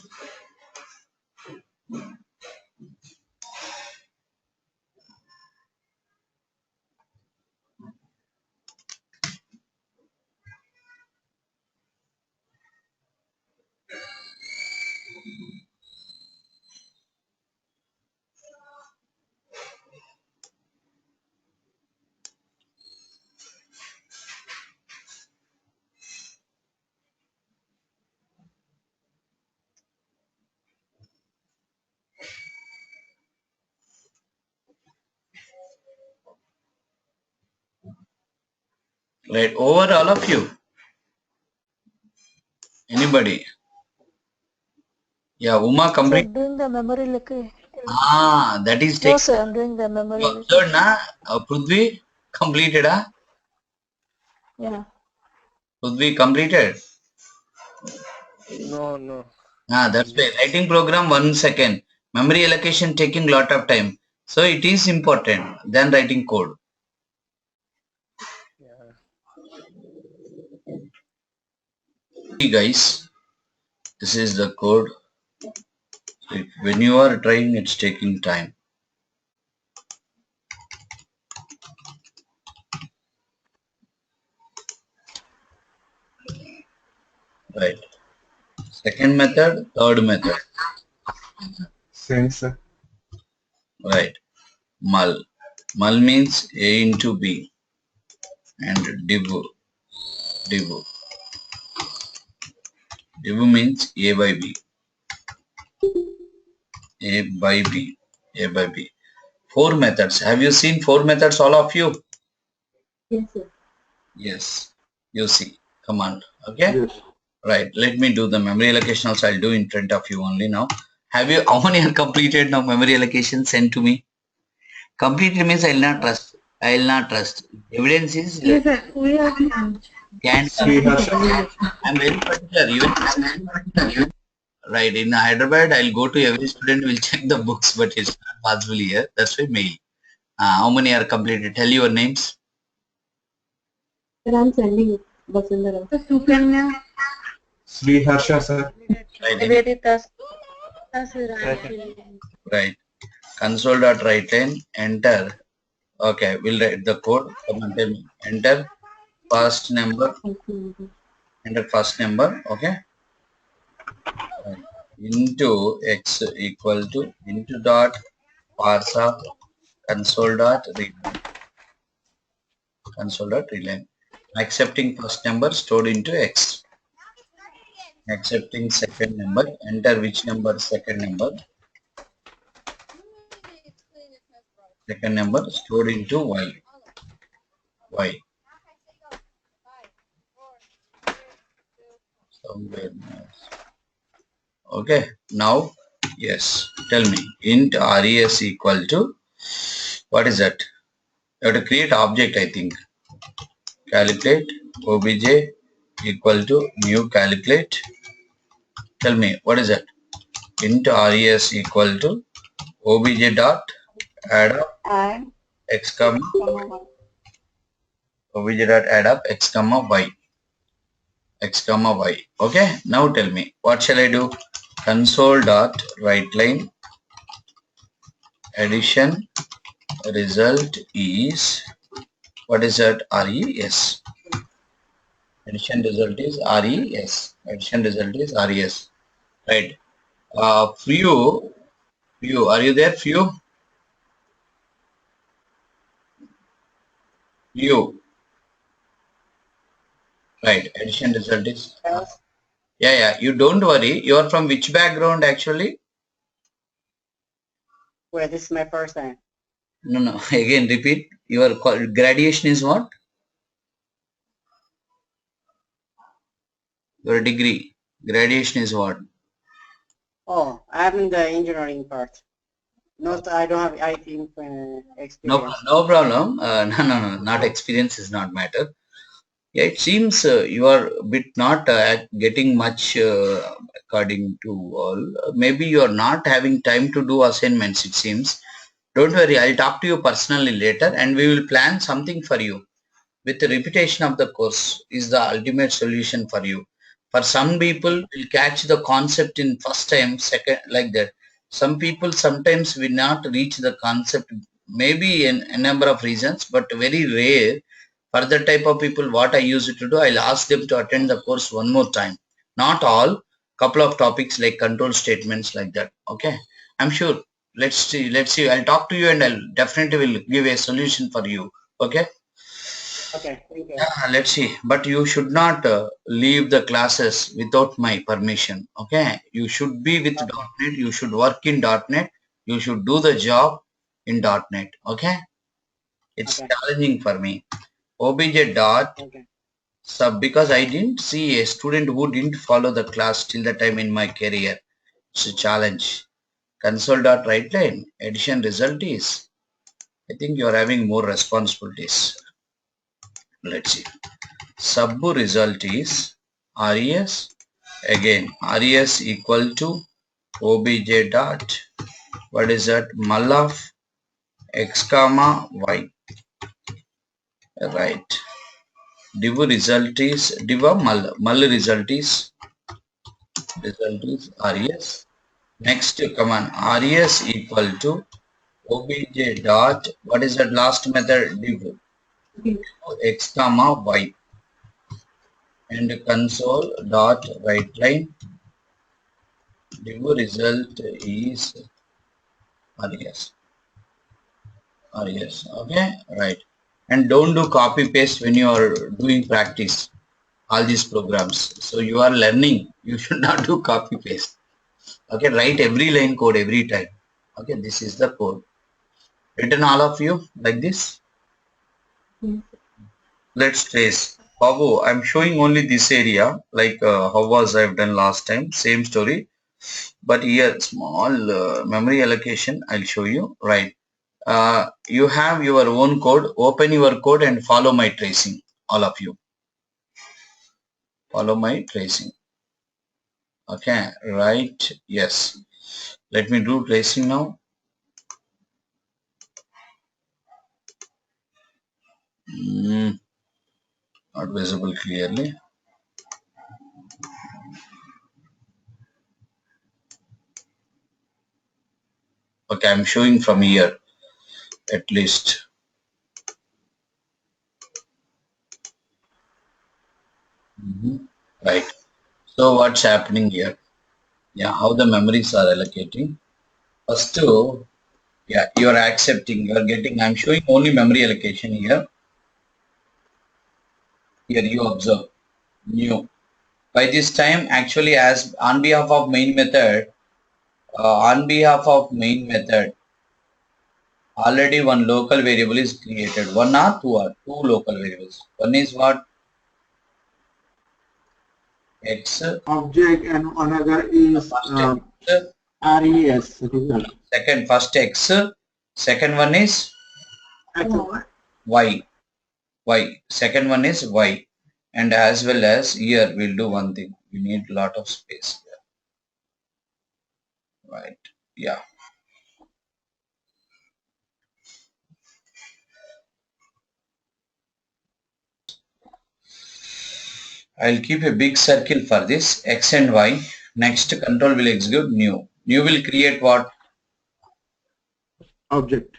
A: Right, over all of you. Anybody? Yeah, Uma
D: Sir,
A: complete.
D: doing the memory allocation.
A: That is
D: No,
A: take.
D: sir, I'm doing the memory
A: You observed,
D: allocation.
A: na? Prithvi completed,
D: Yeah.
A: Prithvi completed.
G: No.
A: That's why writing program 1 second. Memory allocation taking lot of time. So it is important than writing code.
G: Yeah.
A: See guys, this is the code. So when you are trying, it's taking time. Right. Second method, third method.
J: Same, sir.
A: Right. Mul. Mul means A into B. And div. Div. Div means A by B. A by B. A by B. 4 methods. Have you seen 4 methods, all of you?
H: Yes, sir.
A: Yes. You see. Command. Okay?
E: Yes.
A: Right. Let me do the memory allocation also. I'll do in front of you only now. Have you, how many are completed now memory allocation sent to me? Completed means I will not trust. I will not trust. Evidence is
C: Yes, sir. We have
A: can.
J: Sri Harsha.
A: I'm very particular. Even right in Hyderabad, I'll go to every student. Will check the books, but it's not possible here. That's why mail. How many are completed? Tell your names.
H: Sir, I'm sending it. Vasundhara.
C: Sukanya.
J: Sri Harsha, sir.
A: Right. Right. Console.writeline. Enter. Okay. We'll write the code. Come on, tell me. Enter first number. Enter first number. Okay. Right. Into x equal to into dot parse of console.readline. Accepting first number stored into x. Accepting second number. Enter which number? Second number. Second number stored into y. Y. Somewhere else. Okay. Now, yes. Tell me. Int res equal to what is that? You have to create object, I think. Calculate obj equal to new calculate. Tell me what is that? Int res equal to obj dot add up x comma obj dot add up x comma y. X comma y. Okay. Now tell me what shall I do? Console dot writeline addition result is what is that? RES. Addition result is RES. Addition result is RES. Right. Few, are you there? Few. Right. Addition result is. Yeah. You don't worry. You are from which background actually?
K: Well, this is my first time.
A: No. Again, repeat. Your graduation is what? Your degree. Graduation is what?
K: Oh, I'm in the engineering part. Not, I don't have IT experience.
A: No problem. No. Not experience is not matter. Yeah, it seems you are a bit not getting much according to all. Maybe you are not having time to do assignments, it seems. Don't worry, I'll talk to you personally later and we will plan something for you. With the repetition of the course is the ultimate solution for you. For some people will catch the concept in first time, second, like that. Some people sometimes will not reach the concept, maybe in a number of reasons, but very rare. For that type of people, what I used to do, I'll ask them to attend the course one more time. Not all, couple of topics like control statements like that. Okay, I'm sure. Let's see. Let's see. I'll talk to you and I'll definitely will give a solution for you. Okay.
K: Okay, thank you.
A: Yeah, let's see. But you should not leave the classes without my permission. Okay. You should be with
K: Okay.
A: .NET. You should work in .NET. You should do the job in .NET. Okay. It's
K: Okay.
A: challenging for me. OBJ dot
K: Okay.
A: sub because I didn't see a student who didn't follow the class till the time in my career. It's a challenge. Console dot write line. Addition result is. I think you are having more responsibilities. Let's see. Sub result is res. Again, res equal to obj dot. What is that? Mul of x comma y. Right. Div result is div mul result is res. Next command res equal to obj dot. What is that last method? Div x comma y. And console dot write line div result is res. Yes, okay, right. And don't do copy paste when you are doing practice, all these programs. So you are learning, you should not do copy paste. Okay, write every line code every time. Okay, this is the code. Written all of you like this. Let's trace. Babu, I'm showing only this area, like how was I've done last time, same story. But here, small memory allocation, I'll show you, right. You have your own code. Open your code and follow my tracing. All of you follow my tracing. Okay, right? Yes. Let me do tracing now. Not visible clearly. Okay, I'm showing from here at least. Right. So what's happening here? Yeah, how the memories are allocating. First, yeah, you are accepting. You are getting. I'm showing only memory allocation here. Here you observe new. By this time, actually, as on behalf of main method, already one local variable is created. One or two or two local variables. One is what? X.
E: Object and another is res.
A: Second, first X. Second one is Y. Y. Second one is Y. And as well as here, we'll do one thing. We need a lot of space here. Right. Yeah. I'll keep a big circle for this X and Y. Next control will execute new. New will create what?
E: Object.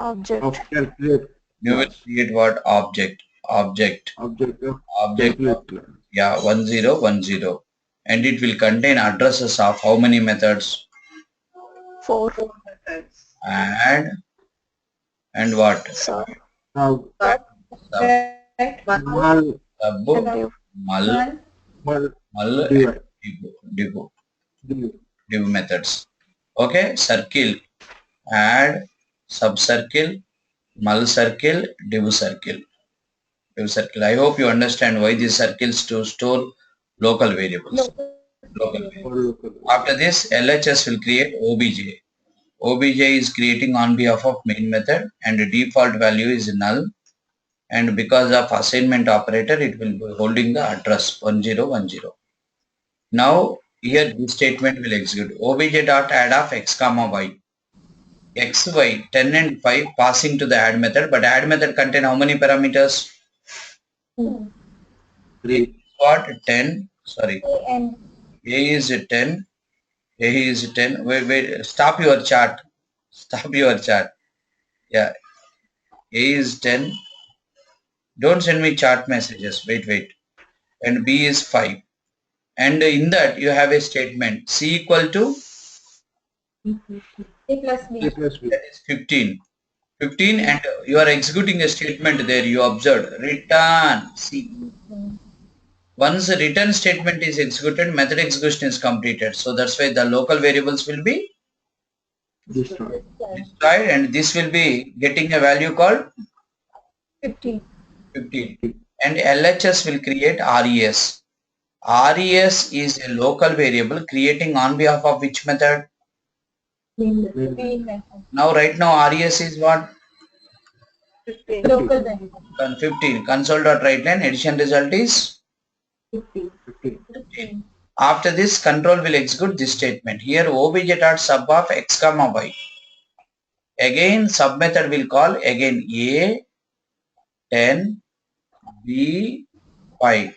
D: Object.
E: Of calculate.
A: New will create what? Object. Object.
E: Object of
A: Object.
E: calculate.
A: Yeah, 1010. And it will contain addresses of how many methods?
D: 4.
A: Add and what?
D: Sub.
E: Sub.
A: Mul. Div methods. Okay, circle. Add, subcircle, mul circle, div circle. Div circle. I hope you understand why these circles to store local variables. Local variables. After this, LHS will create OBJ. OBJ is creating on behalf of main method and the default value is null, and because of assignment operator it will be holding the address 1010. Now here this statement will execute obj dot add of x comma y. x, y, 10 and 5 passing to the add method, but add method contain how many parameters?
E: 3.
A: What? 10. Sorry.
I: And
A: A is 10. A is 10. Wait. Stop your chart. Stop your chart. Yeah. A is 10. Don't send me chart messages. Wait. And B is 5. And in that you have a statement C equal to
I: A plus B.
E: A plus B.
A: that is 15. 15 and you are executing a statement there. You observed return C. Once the return statement is executed, method execution is completed. So that's why the local variables will be
E: Destroyed.
A: destroyed and this will be getting a value called
I: 15.
A: 15. And LHS will create RES. RES is a local variable creating on behalf of which method?
I: Main method.
A: Now right now RES is what?
I: Local method.
A: 15. Console.writeLine addition result is
E: 15.
A: after this control will execute this statement. Here obj.sub of x comma y. Again sub method will call again A 10 B 5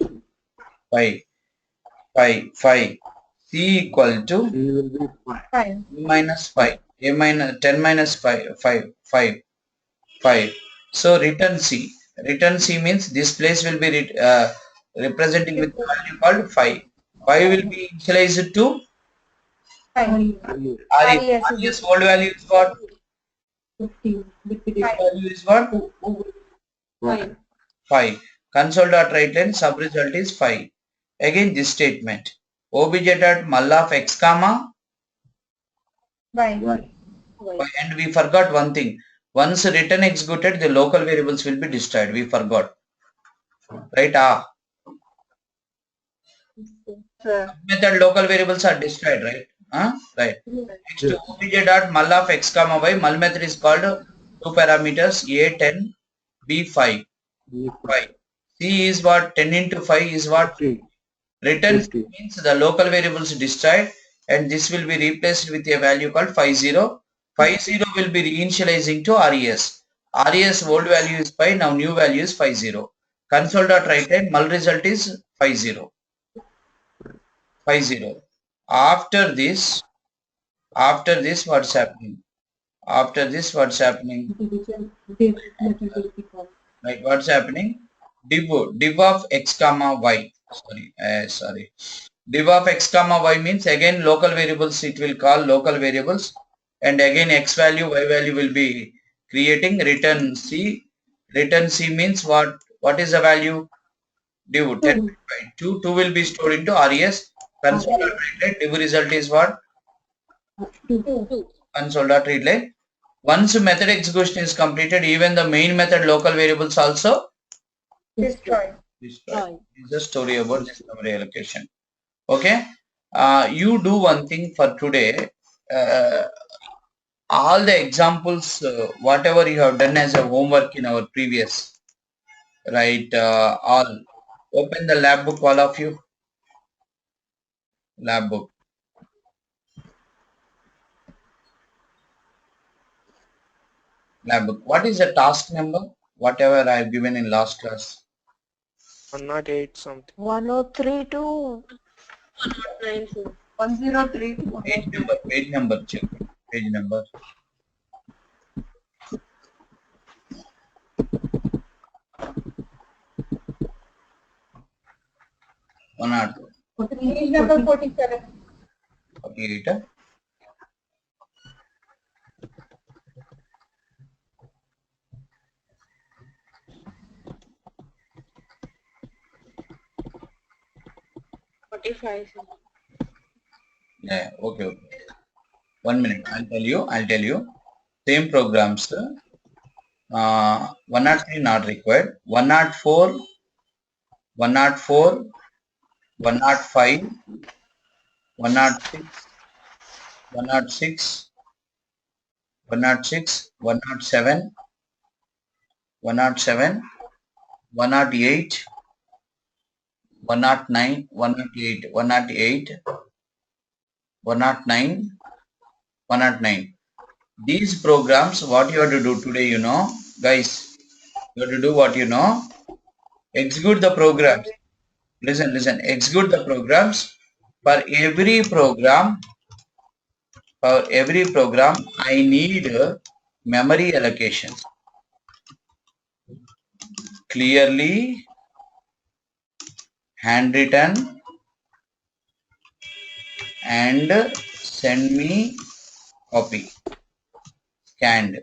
A: C equal to
E: C will be 5.
I: 5.
A: minus 5 A minus 10 minus 5. So return C. Return C means this place will be representing with value called 5. 5 will be initialized to
I: 5.
A: RES. RES old value is what?
H: 15.
A: Value is what? 5. Console.writeLine sub result is 5. Again this statement. Obj.mul of x comma
I: Y.
A: and we forgot one thing. Once return executed, the local variables will be destroyed. We forgot. Right? Method local variables are destroyed, right? Right. Next to obj.mul of x comma y, mul method is called two parameters A10, B5. 5. C is what? 10 into 5 is what?
E: 50.
A: Return
E: 50.
A: means the local variables destroyed and this will be replaced with a value called 50. 50 will be reinitializing to RES. RES old value is 5, now new value is 50. Console.writeLine mul result is 50. 50. After this what's happening? After this what's happening? Like what's happening? Div of x comma y. Sorry. Div of x comma y means again local variables it will call local variables and again x value y value will be creating return C. Return C means what? What is the value? Div 10 by 2. 2 will be stored into RES. Console.writeLine div result is what?
I: 2.
A: Console.writeLine. Once method execution is completed, even the main method local variables also
I: Destroyed.
A: destroyed. This is the story about this memory allocation. Okay. You do one thing for today. All the examples, whatever you have done as a homework in our previous, right? All open the lab book, all of you. Lab book. Lab book. What is the task number? Whatever I have given in last class.
G: 108 something.
D: 103 to
I: 103 to
A: Page number, check. Page number.
I: Page number 47.
A: 48.
F: 45.
A: Yeah, okay. 1 minute. I'll tell you. Same programs. 103 not required. 104, 105, 106, 106, 107, 108, 109, 109, 109. These programs, what you have to do today, guys, you have to do what execute the programs. Listen, execute the programs. For every program, I need memory allocations. Clearly handwritten and send me copy. Scanned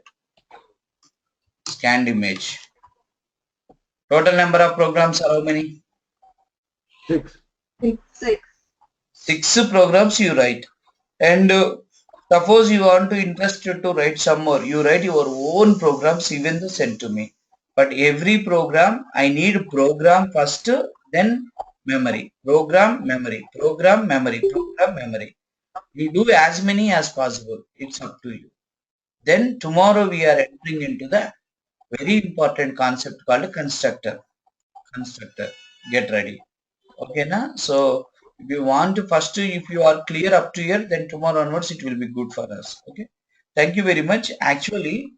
A: image. Total number of programs are how many?
E: 6.
F: 6.
A: 6 programs you write. And suppose you want to interested to write some more, you write your own programs even though send to me. But every program, I need program first, then memory. Program, memory. Program, memory. Program, memory. You do as many as possible. It's up to you. Then tomorrow we are entering into the very important concept called constructor. Get ready. Okay, na? So if you want to first, if you are clear up to here, then tomorrow onwards it will be good for us. Okay. Thank you very much. Actually,